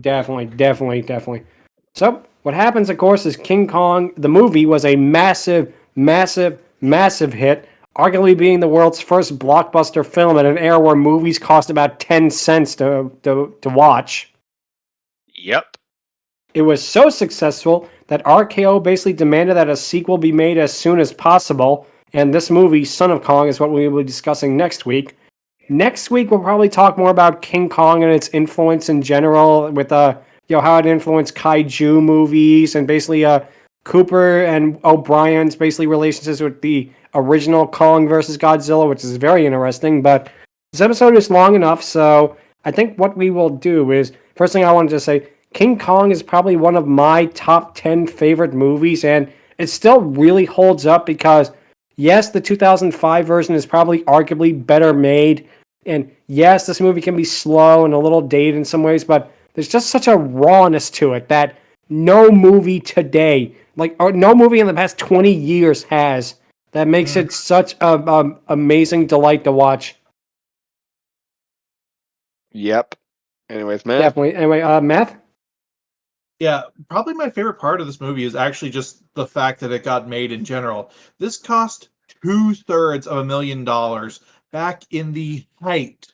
Definitely. So, what happens, of course, is King Kong, the movie, was a massive hit, arguably being the world's first blockbuster film at an era where movies cost about 10 cents to watch. Yep. It was so successful that RKO basically demanded that a sequel be made as soon as possible, and this movie, Son of Kong, is what we will be discussing next week. Next week, we'll probably talk more about King Kong and its influence in general, with how it influenced kaiju movies, and basically Cooper and O'Brien's basically relationships with the original Kong versus Godzilla, which is very interesting. But this episode is long enough, so I think what we will do is, first thing I wanted to say, King Kong is probably one of my top 10 favorite movies, and it still really holds up because, yes, the 2005 version is probably arguably better made, and yes, this movie can be slow and a little dated in some ways, but there's just such a rawness to it that no movie today, or no movie in the past 20 years has, that makes it such an amazing delight to watch. Yep. Anyways, Matt? Definitely. Anyway, Math? Yeah, probably my favorite part of this movie is actually just the fact that it got made in general. This cost $250,000 back in the height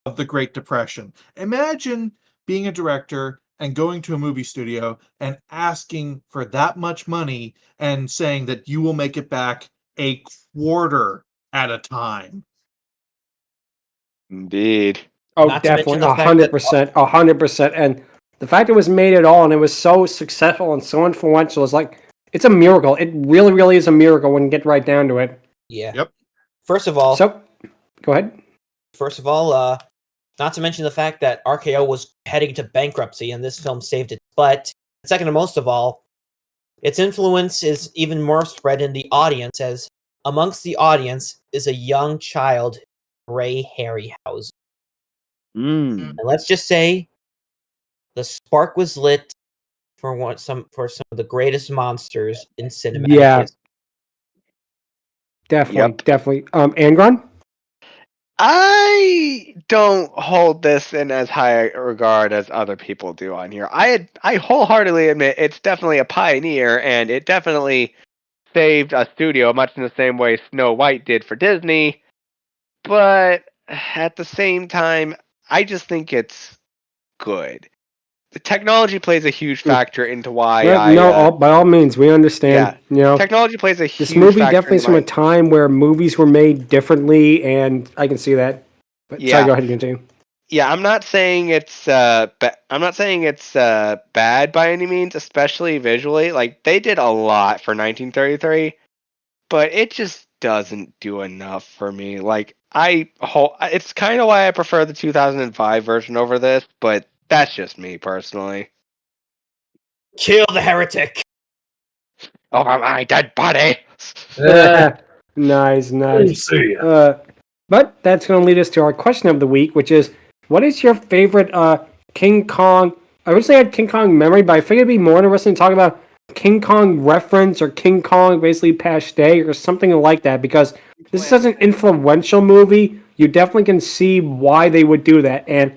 of the Great Depression. Imagine being a director and going to a movie studio and asking for that much money and saying that you will make it back a quarter at a time. Indeed. Oh, Not to mention definitely, the fact 100%. And the fact it was made at all and it was so successful and so influential is it's a miracle. It really, really is a miracle when you get right down to it. Yeah. Yep. First of all, go ahead. Not to mention the fact that RKO was heading to bankruptcy and this film saved it. But second to most of all, its influence is even more spread in the audience, as amongst the audience is a young child, Ray Harryhausen. And let's just say the spark was lit for some of the greatest monsters in cinema. history. Definitely. Angron? I don't hold this in as high regard as other people do on here. I wholeheartedly admit it's definitely a pioneer, and it definitely saved a studio, much in the same way Snow White did for Disney. But at the same time, I just think it's good. The technology plays a huge factor into why by all means, we understand. Technology plays a huge this movie factor definitely is from a time where movies were made differently, and I can see that. But sorry, go ahead and continue. Yeah, I'm not saying it's bad by any means, especially visually. Like, they did a lot for 1933, but it just doesn't do enough for me. Like, it's kind of why I prefer the 2005 version over this, but that's just me personally. Kill the heretic. Over my dead body. Nice. But that's going to lead us to our question of the week, which is, what is your favorite King Kong? I originally had King Kong memory, but I figured it'd be more interesting to talk about King Kong reference or King Kong basically pastiche or something like that, because this is such an influential movie. You definitely can see why they would do that. And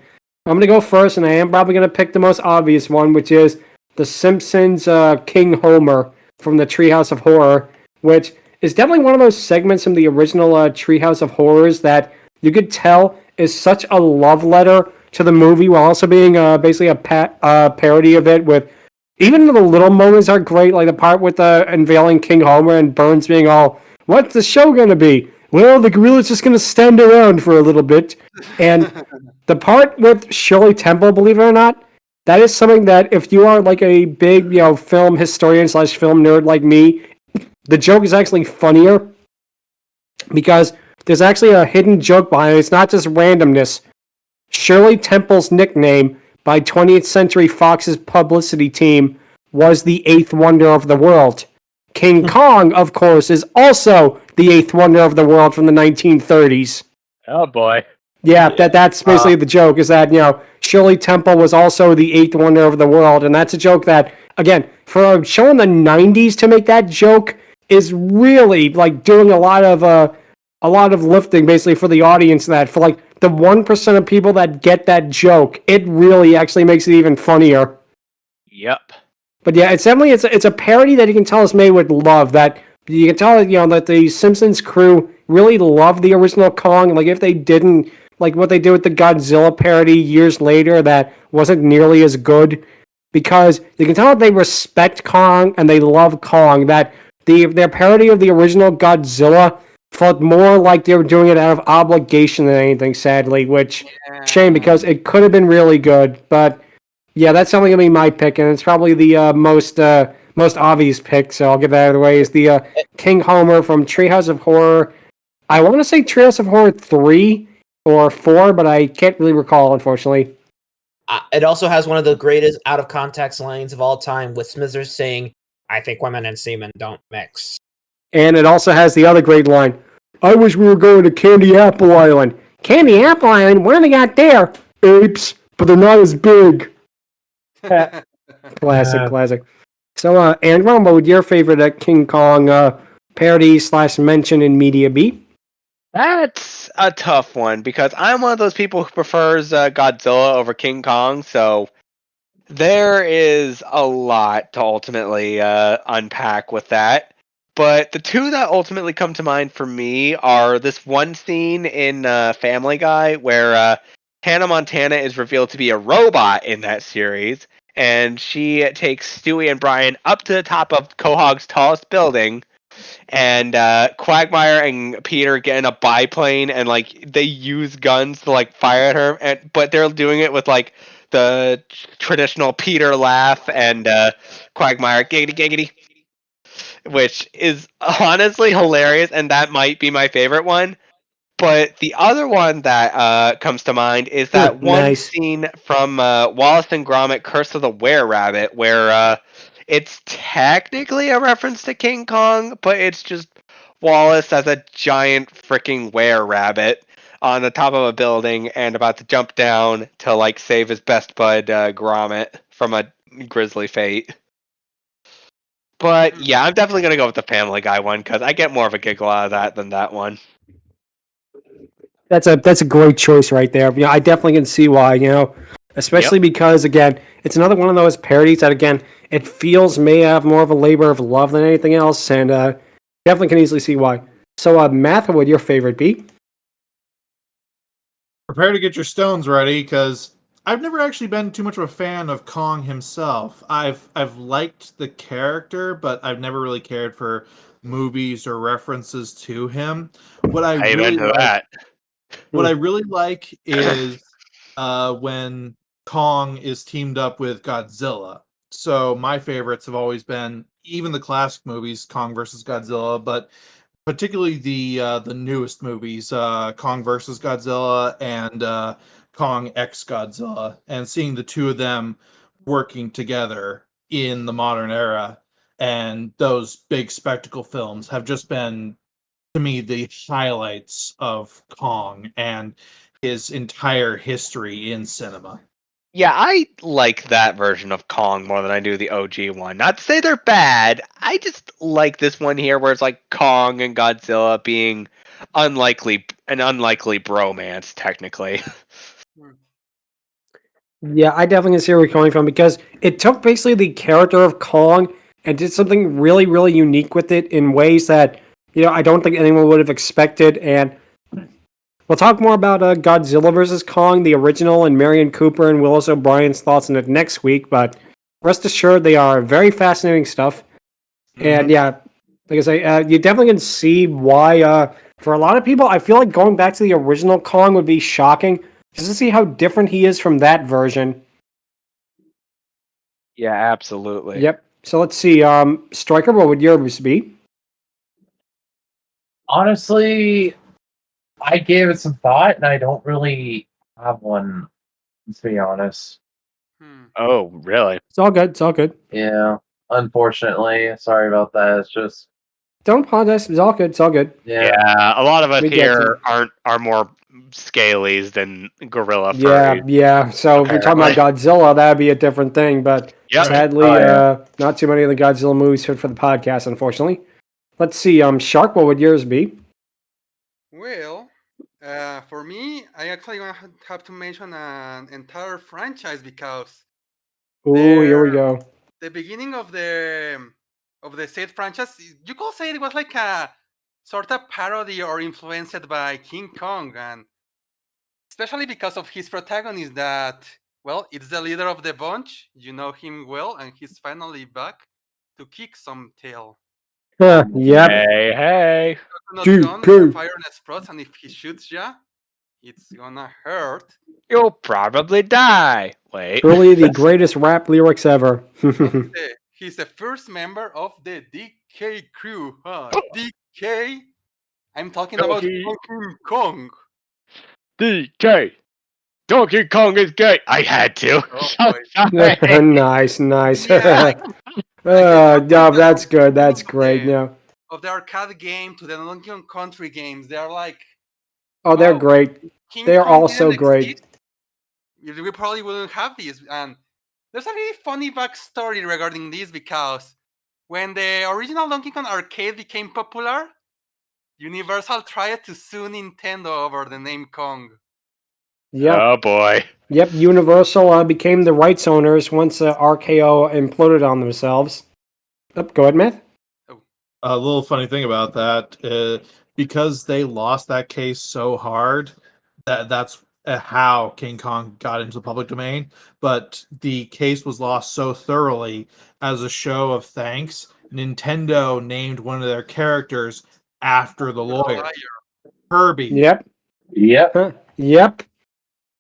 I'm going to go first, and I am probably going to pick the most obvious one, which is The Simpsons King Homer from the Treehouse of Horror, which is definitely one of those segments from the original Treehouse of Horrors that you could tell is such a love letter to the movie, while also being basically a parody of it. With even the little moments are great, like the part with unveiling King Homer and Burns being all, "What's the show going to be? Well, the gorilla's just going to stand around for a little bit." And the part with Shirley Temple, believe it or not, that is something that if you are like a big, film historian / film nerd like me, the joke is actually funnier because there's actually a hidden joke behind it. It's not just randomness. Shirley Temple's nickname by 20th Century Fox's publicity team was the eighth wonder of the world. King Kong, of course, is also the eighth wonder of the world from the 1930s. Oh boy. Yeah, that's basically the joke, is that, Shirley Temple was also the eighth wonder of the world, and that's a joke that, again, for a show in the 90s to make that joke is really, like, doing a lot of lifting, basically, for the audience, that for, like, the 1% of people that get that joke, it really actually makes it even funnier. Yep. But yeah, it's definitely, it's a parody that you can tell is made with love, that you can tell, that the Simpsons crew really loved the original Kong. Like, if they didn't, like what they did with the Godzilla parody years later, that wasn't nearly as good, because you can tell that they respect Kong and they love Kong, that their parody of the original Godzilla felt more like they were doing it out of obligation than anything, sadly, which, shame, because it could have been really good. But yeah, that's definitely going to be my pick, and it's probably the most obvious pick, so I'll get that out of the way, is the King Homer from Treehouse of Horror. I want to say Treehouse of Horror 3 or 4, but I can't really recall, unfortunately. It also has one of the greatest out-of-context lines of all time, with Smithers saying, "I think women and semen don't mix." And it also has the other great line, "I wish we were going to Candy Apple Island." Candy Apple Island? What do they got there? Apes, but they're not as big. Classic. So, Angron, what would your favorite King Kong parody / mention in media be? That's a tough one, because I'm one of those people who prefers Godzilla over King Kong, so there is a lot to ultimately unpack with that. But the two that ultimately come to mind for me are this one scene in Family Guy where Hannah Montana is revealed to be a robot in that series, and she takes Stewie and Brian up to the top of Quahog's tallest building, and Quagmire and Peter get in a biplane, and like they use guns to like fire at her, but they're doing it with like the traditional Peter laugh and Quagmire giggity giggity, which is honestly hilarious, and that might be my favorite one. But the other one that comes to mind is that one scene from Wallace and Gromit: Curse of the Were-Rabbit, where it's technically a reference to King Kong, but it's just Wallace as a giant freaking were-rabbit on the top of a building and about to jump down to like save his best bud Gromit from a grisly fate. But yeah, I'm definitely gonna go with the Family Guy one, because I get more of a giggle out of that than that one. That's a great choice right there. I definitely can see why, especially because, again, it's another one of those parodies that, again, it feels may have more of a labor of love than anything else, and definitely can easily see why. So, Matt, what would your favorite be? Prepare to get your stones ready, because I've never actually been too much of a fan of Kong himself. I've liked the character, but I've never really cared for movies or references to him. What I really like is when Kong is teamed up with Godzilla. So my favorites have always been even the classic movies, Kong versus Godzilla, but particularly the newest movies, Kong versus Godzilla and Kong X Godzilla, and seeing the two of them working together in the modern era, and those big spectacle films have just been, to me, the highlights of Kong and his entire history in cinema. Yeah, I like that version of Kong more than I do the OG one. Not to say they're bad, I just like this one here where it's like Kong and Godzilla being an unlikely bromance, technically. Yeah, I definitely can see where you're coming from, because it took basically the character of Kong and did something really, really unique with it in ways that, I don't think anyone would have expected. And we'll talk more about Godzilla vs. Kong, the original, and Marion Cooper and Willis O'Brien's thoughts on it next week. But rest assured, they are very fascinating stuff. Mm-hmm. And yeah, like I say, you definitely can see why, for a lot of people, I feel like going back to the original Kong would be shocking, just to see how different he is from that version. Yeah, absolutely. Yep. So let's see. Stryker, what would yours be? Honestly, I gave it some thought, and I don't really have one, to be honest. Oh, really? It's all good. It's all good. Yeah, unfortunately. Sorry about that. It's just... Don't apologize. It's all good. It's all good. Yeah. A lot of us We get here are more scalies than gorilla Yeah, furries. yeah. So if you're talking about Godzilla, that'd be a different thing. But Yep. sadly, Oh, yeah. not too many of the Godzilla movies fit for the podcast, unfortunately. Let's see. Shark, what would yours be? Well, for me, I actually gonna have to mention an entire franchise because Ooh, here we go. the beginning of the said franchise, you could say it was like a sort of parody or influenced by King Kong, and especially because of his protagonist that, well, it's the leader of the bunch. You know him well, and he's finally back to kick some tail. Yep. Hey. Not Dude, gun, good. fire and explodes, and if he shoots ya, it's gonna hurt. You'll probably die. Wait. Truly the greatest rap lyrics ever. He's the first member of the DK crew. DK? I'm talking about Donkey. Donkey Kong. DK. Donkey Kong is gay. I had to. Oh, boy. Nice. Yeah, No, that's good. That's great. No. Of the arcade game to the Donkey Kong Country games, they're like, Oh, they're wow, great. King They're Kong all so didn't great. exist, we probably wouldn't have these. And there's a really funny backstory regarding this because when the original Donkey Kong arcade became popular, Universal tried to sue Nintendo over the name Kong. Yep. Oh boy. Yep. Universal became the rights owners once RKO imploded on themselves. Go ahead, Matt. A little funny thing about that, because they lost that case so hard, that's how King Kong got into the public domain. But the case was lost so thoroughly, as a show of thanks, Nintendo named one of their characters after the lawyer, Kirby. Yep. Yep. Yep.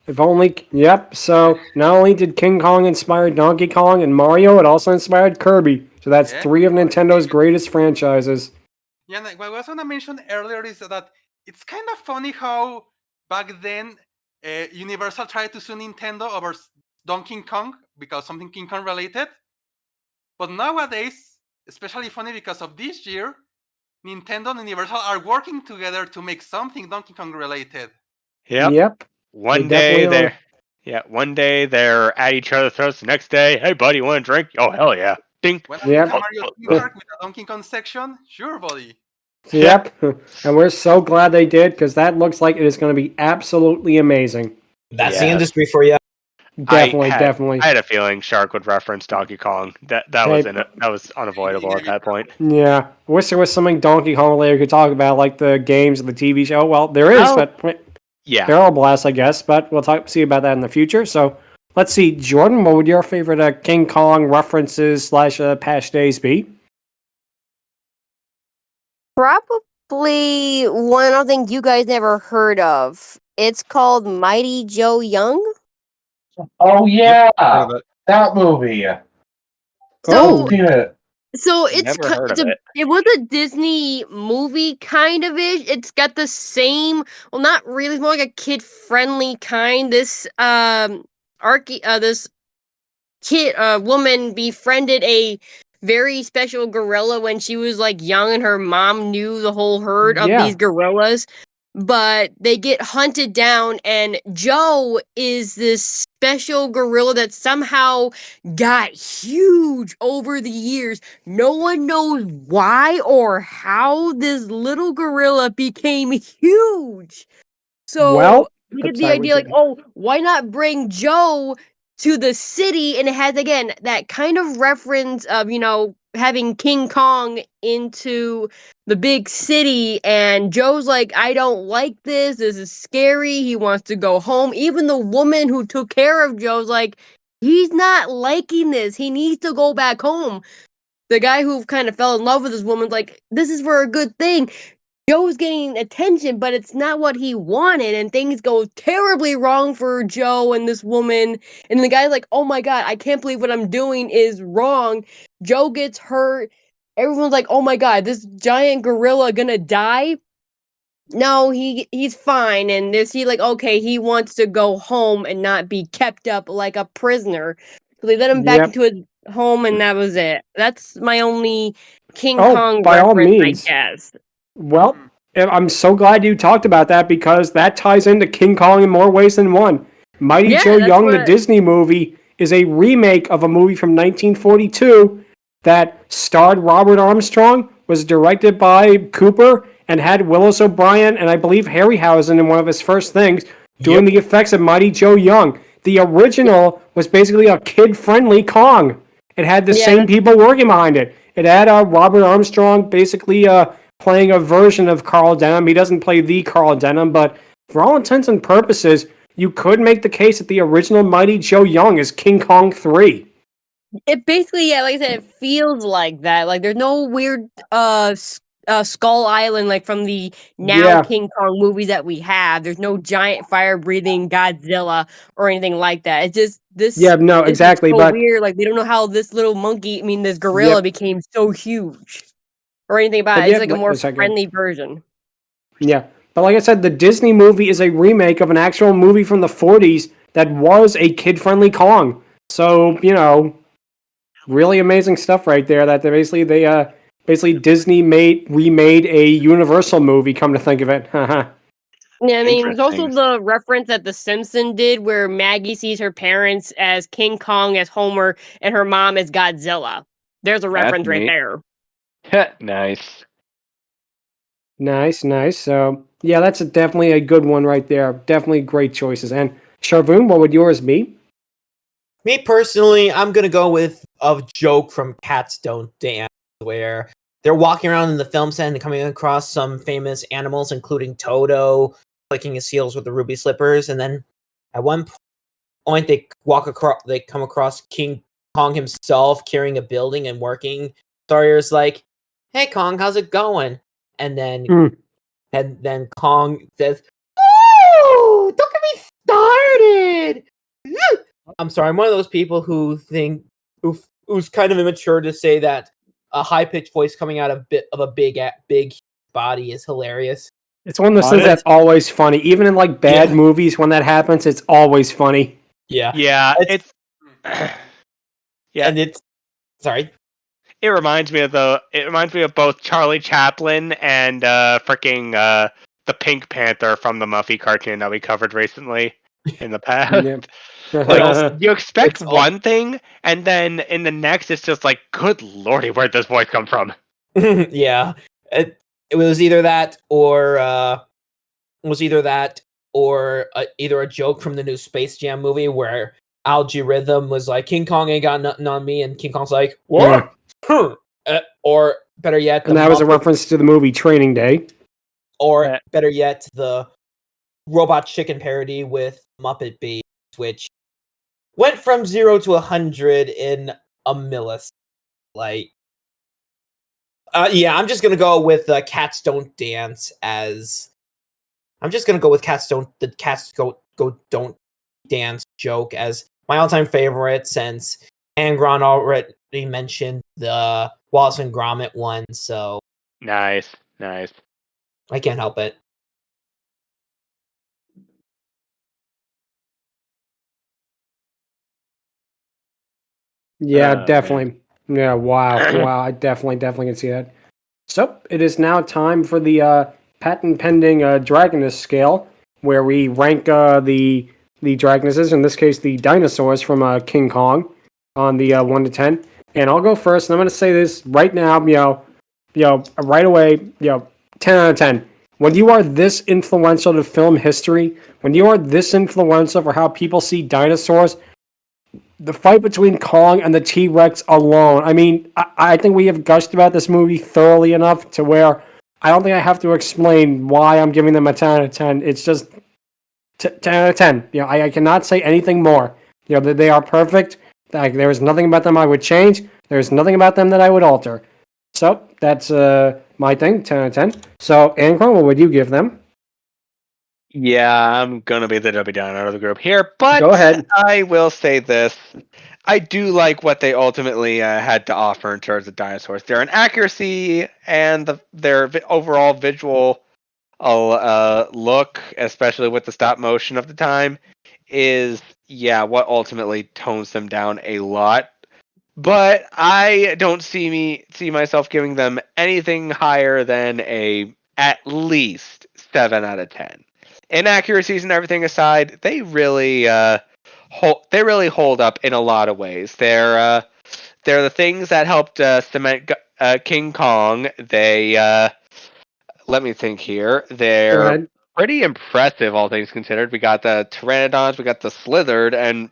If only. Yep. So not only did King Kong inspire Donkey Kong and Mario, it also inspired Kirby. So that's Yeah. 3 of Nintendo's greatest franchises. Yeah, and what I was going to mention earlier is that it's kind of funny how back then Universal tried to sue Nintendo over Donkey Kong because something King Kong related. But nowadays, especially funny because of this year, Nintendo and Universal are working together to make something Donkey Kong related. Yep. One They day definitely they're one day they're at each other's throats. The next day, hey buddy, you want a drink? Oh hell yeah! Ding. When Yep. Mario theme park with a Donkey Kong section, sure, buddy. Yep. And we're so glad they did because that looks like it is going to be absolutely amazing. That's the Yes. industry for you. Definitely. I had a feeling Shark would reference Donkey Kong. That was in it. That was unavoidable at that point. Yeah. I wish there was something Donkey Kong related we could talk about, like the games and the TV show. Well, there is, but Yeah. Barrel Blast, I guess. But we'll see about that in the future. So let's see, Jordan, what would your favorite King Kong references / past days be? Probably one I don't think you guys never heard of. It's called Mighty Joe Young. Oh yeah, Heard of it. that movie. So, I've seen it. it's Never heard of it. it was a Disney movie kind of ish. It's got the same, well, not really, it's more like a kid friendly kind. This this woman befriended a very special gorilla when she was like young, and her mom knew the whole herd of these gorillas. But they get hunted down, and Joe is this special gorilla that somehow got huge over the years. No one knows why or how this little gorilla became huge. So Well, we get the idea, like, oh, why not bring Joe to the city? And it has, again, that kind of reference of, having King Kong into the big city, and Joe's like, I don't like this is scary, he wants to go home. Even the woman who took care of Joe's like, he's not liking this, he needs to go back home. The guy who kind of fell in love with this woman's like, this is for a good thing. Joe's getting attention, but it's not what he wanted, and things go terribly wrong for Joe and this woman. And the guy's like, "Oh my god, I can't believe what I'm doing is wrong." Joe gets hurt. Everyone's like, "Oh my god, this giant gorilla gonna die?" No, he's fine, and is he like, okay, he wants to go home and not be kept up like a prisoner. So they let him back into his home, and that was it. That's my only King Kong by all reference, means. I guess. Well, I'm so glad you talked about that because that ties into King Kong in more ways than one. Mighty Joe Young, the Disney movie, is a remake of a movie from 1942 that starred Robert Armstrong, was directed by Cooper, and had Willis O'Brian and I believe Harryhausen in one of his first things doing the effects of Mighty Joe Young. The original was basically a kid-friendly Kong. It had the same people working behind it. It had Robert Armstrong basically playing a version of Carl Denham. He doesn't play the Carl Denham, but for all intents and purposes, you could make the case that the original Mighty Joe Young is King Kong 3. It basically, like I said, it feels like that. Like there's no weird Skull Island like from the King Kong movies that we have. There's no giant fire-breathing Godzilla or anything like that. It's just this. Yeah, no, exactly. So but weird. Like they don't know how this little monkey, this gorilla became so huge, or anything about it. It's like a more friendly version. Yeah, but like I said, the Disney movie is a remake of an actual movie from the 40s that was a kid-friendly Kong. So really amazing stuff right there. That basically Disney remade a Universal movie, come to think of it. Yeah, there's also the reference that The Simpsons did where Maggie sees her parents as King Kong as Homer and her mom as Godzilla. There's a reference right there. Nice. Nice. So, yeah, that's definitely a good one right there. Definitely great choices. And Sharvoun, what would yours be? Me personally, I'm going to go with a joke from Cats Don't Dance, where they're walking around in the film set and coming across some famous animals, including Toto, clicking his heels with the ruby slippers, and then at one point they come across King Kong himself carrying a building and working. Sawyer's like, "Hey Kong, how's it going?" And then Kong says, "Oh, don't get me started." I'm sorry, I'm one of those people who think who's kind of immature to say that a high-pitched voice coming out of a big body is hilarious. It's one of those things that's always funny. Even in like bad movies, when that happens, it's always funny. Yeah. It's and it's sorry. It reminds me of both Charlie Chaplin and the Pink Panther from the Muffy cartoon that we covered recently in the past. Like, you expect one thing, and then in the next, it's just like, good lordy, where'd this voice come from? Yeah, it was either that or either a joke from the new Space Jam movie where Algae Rhythm was like, "King Kong ain't got nothing on me," and King Kong's like, "What?" Or better yet, and that was a reference to the movie Training Day. Or better yet, the Robot Chicken parody with Muppet Babies, which went from 0 to 100 in a millisecond. Like, I'm just gonna go with Cats Don't Dance as. I'm just gonna go with the Cats Don't Dance joke as my all-time favorite, since Angron already mentioned the Wallace and Gromit one. So nice. I can't help it. Yeah, definitely. Man. Yeah, wow. I definitely can see that. So it is now time for the patent pending Dragoness Scale, where we rank the Dragonesses, in this case the dinosaurs from King Kong, on the 1 to 10. And I'll go first, and I'm going to say this right now, right away, 10 out of 10. When you are this influential to film history, when you are this influential for how people see dinosaurs, the fight between Kong and the T-Rex alone, I mean, I think we have gushed about this movie thoroughly enough to where I don't think I have to explain why I'm giving them a 10 out of 10. It's just 10 out of 10. I cannot say anything more. They are perfect. There is nothing about them I would change. There's nothing about them that I would alter. So that's my thing, 10 out of 10. So Angron, what would you give them? Yeah, I'm gonna be the Debbie Downer of the group here, but Go ahead. I will say this. I do like what they ultimately had to offer in terms of dinosaurs. Their inaccuracy and their overall visual look, especially with the stop motion of the time, is what ultimately tones them down a lot. But I don't see myself giving them anything higher than at least 7 out of 10. Inaccuracies and everything aside, they really hold up in a lot of ways. They're the things that helped cement King Kong. Let me think here. Go They're ahead. pretty impressive, all things considered. We got the Pteranodons, we got the Slithered, and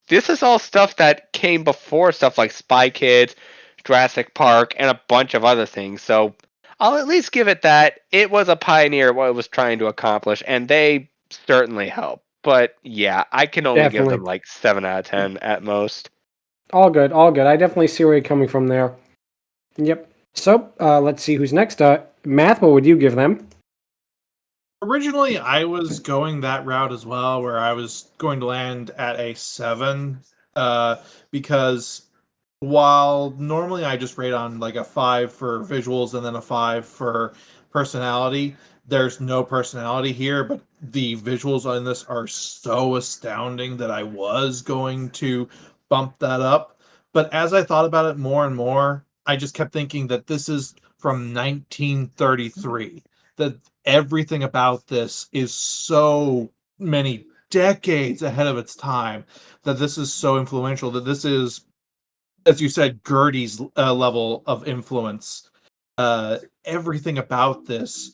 this is all stuff that came before stuff like Spy Kids, Jurassic Park, and a bunch of other things. So I'll at least give it that. It was a pioneer what it was trying to accomplish, and they certainly helped. But yeah, I can only give them Definitely. 7 out of 10 at most. All good, all good. I definitely see where you're coming from there. Yep. So let's see who's next. Math, what would you give them? Originally, I was going that route as well, where I was going to land at a 7, because while normally I just rate on like a 5 for visuals and then a 5 for personality, there's no personality here, but the visuals on this are so astounding that I was going to bump that up. But as I thought about it more and more, I just kept thinking that this is from 1933, that everything about this is so many decades ahead of its time, that this is so influential, that this is, as you said, Gertie's level of influence. Everything about this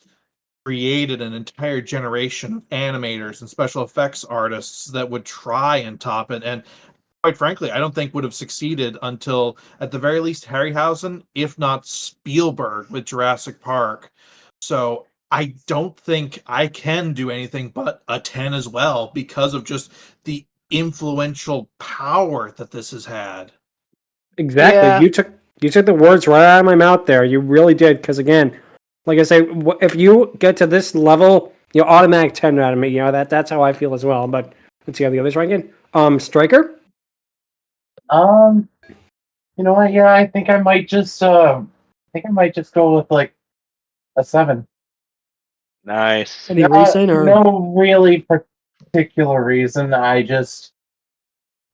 created an entire generation of animators and special effects artists that would try and top it. And quite frankly, I don't think would have succeeded until, at the very least, Harryhausen, if not Spielberg with Jurassic Park. So I don't think I can do anything but a 10 as well, because of just the influential power that this has had. Exactly. Yeah. You took the words right out of my mouth there. You really did. Because again, like I say, if you get to this level, you automatic 10 out of me. That's how I feel as well. But let's see how the others rank in. Stryker. You know what? Yeah, I think I might just go with like a 7. Nice. Any reason or No really particular reason. I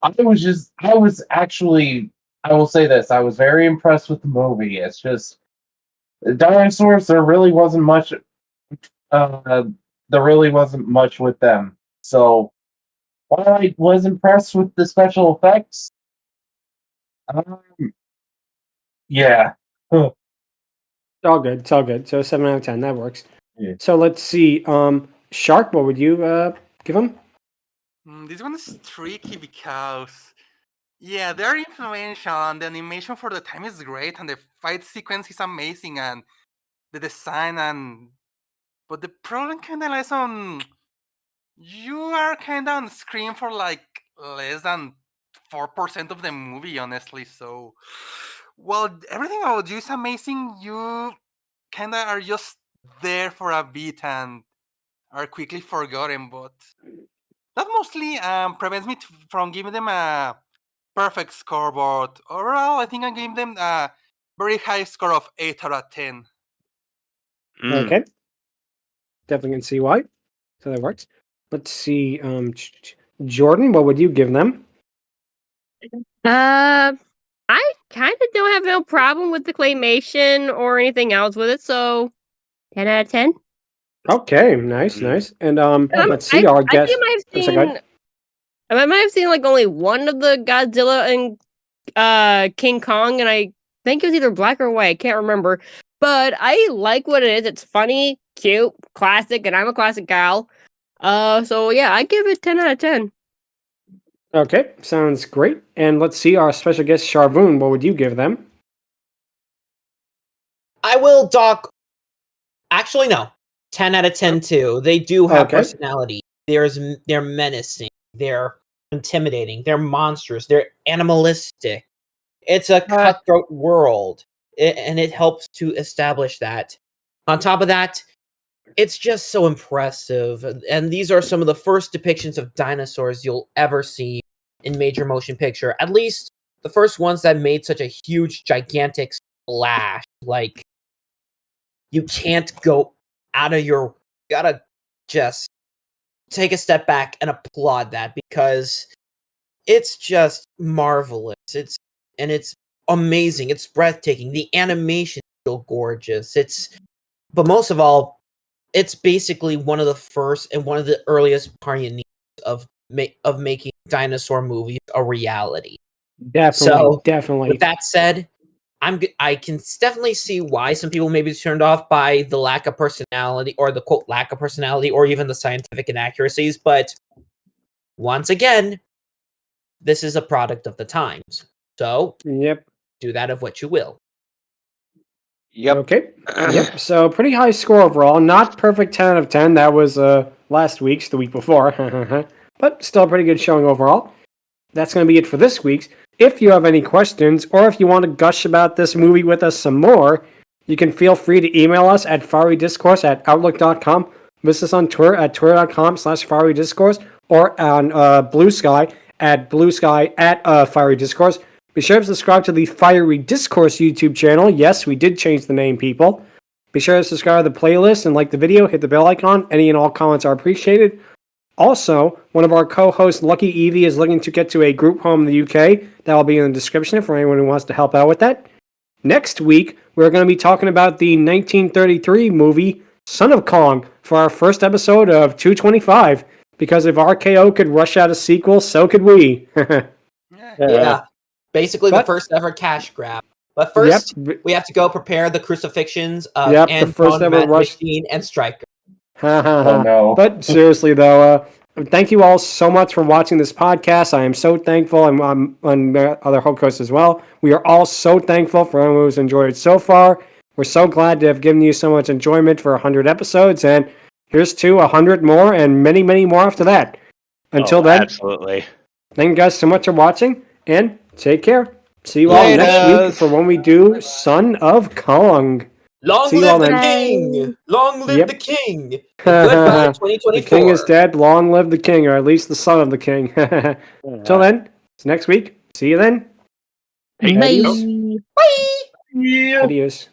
was actually, I will say this, I was very impressed with the movie. It's just, the dinosaurs, there really wasn't much with them. So, while I was impressed with the special effects, yeah. it's all good. It's all good. So 7 out of 10. That works. Yeah. So let's see. Shark, what would you give him? This one is tricky because, yeah, they're influential and the animation for the time is great and the fight sequence is amazing and the design but the problem kind of lies on, you are kind of on screen for like less than 4% of the movie, honestly. So, well, everything about you is amazing. You kind of are just there for a bit and are quickly forgotten, but that mostly prevents me from giving them a perfect score. But overall, I think I gave them a very high score of 8 out of 10. Okay. Definitely can see why. So that works. Let's see. Jordan, what would you give them? I kind of don't have no problem with the claymation or anything else with it, so 10 out of 10. Okay, nice, nice. And let's see. I Our guest. think I might have seen like only one of the Godzilla and King Kong, and I think it was either black or white. I can't remember, but I like what it is. It's funny, cute, classic, and I'm a classic gal. So yeah, I give it 10 out of 10. Okay, sounds great. And let's see our special guest Sharvoun. What would you give them? I will dock. Actually, no. 10 out of 10 too. They do have personality. They're menacing. They're intimidating. They're monstrous. They're animalistic. It's a cutthroat world. and it helps to establish that. On top of that, it's just so impressive, and these are some of the first depictions of dinosaurs you'll ever see in major motion picture. At least the first ones that made such a huge, gigantic splash. Like, you can't go out of your... You gotta just take a step back and applaud that, because it's just marvelous. It's amazing. It's breathtaking. The animation is still gorgeous. But most of all, it's basically one of the first and one of the earliest pioneers of making dinosaur movies a reality. Definitely. With that said, I can definitely see why some people may be turned off by the lack of personality, or the quote lack of personality, or even the scientific inaccuracies. But once again, this is a product of the times. So do that of what you will. Yep. Okay. Yep. So pretty high score overall. Not perfect 10 out of 10. That was last week's, the week before. But still a pretty good showing overall. That's going to be it for this week's. If you have any questions, or if you want to gush about this movie with us some more, you can feel free to email us at fiorydiscourse@outlook.com. Visit us on Twitter at twitter.com/fiorydiscourse, or on Blue Sky at @fiorydiscourse. Be sure to subscribe to the Fiery Discourse YouTube channel. Yes, we did change the name, people. Be sure to subscribe to the playlist and like the video. Hit the bell icon. Any and all comments are appreciated. Also, one of our co-hosts, Lucky Evie, is looking to get to a group home in the UK. That will be in the description for anyone who wants to help out with that. Next week, we're going to be talking about the 1933 movie Son of Kong for our first episode of 225. Because if RKO could rush out a sequel, so could we. Yeah. Basically the first ever cash grab. But first, we have to go prepare the crucifixions of Angron, Mathmachine, and Stryker. Oh no. But seriously though, thank you all so much for watching this podcast. I am so thankful, and on other hosts as well. We are all so thankful for everyone who's enjoyed it so far. We're so glad to have given you so much enjoyment for 100 episodes, and here's to 100 more and many, many more after that. Until then, absolutely. Thank you guys so much for watching, and take care. See you all next week for when we do Son of Kong. Long live the king! Long live the king! Goodbye, 2024. The king is dead. Long live the king, or at least the son of the king. Till then, it's next week. See you then. Bye. Adios.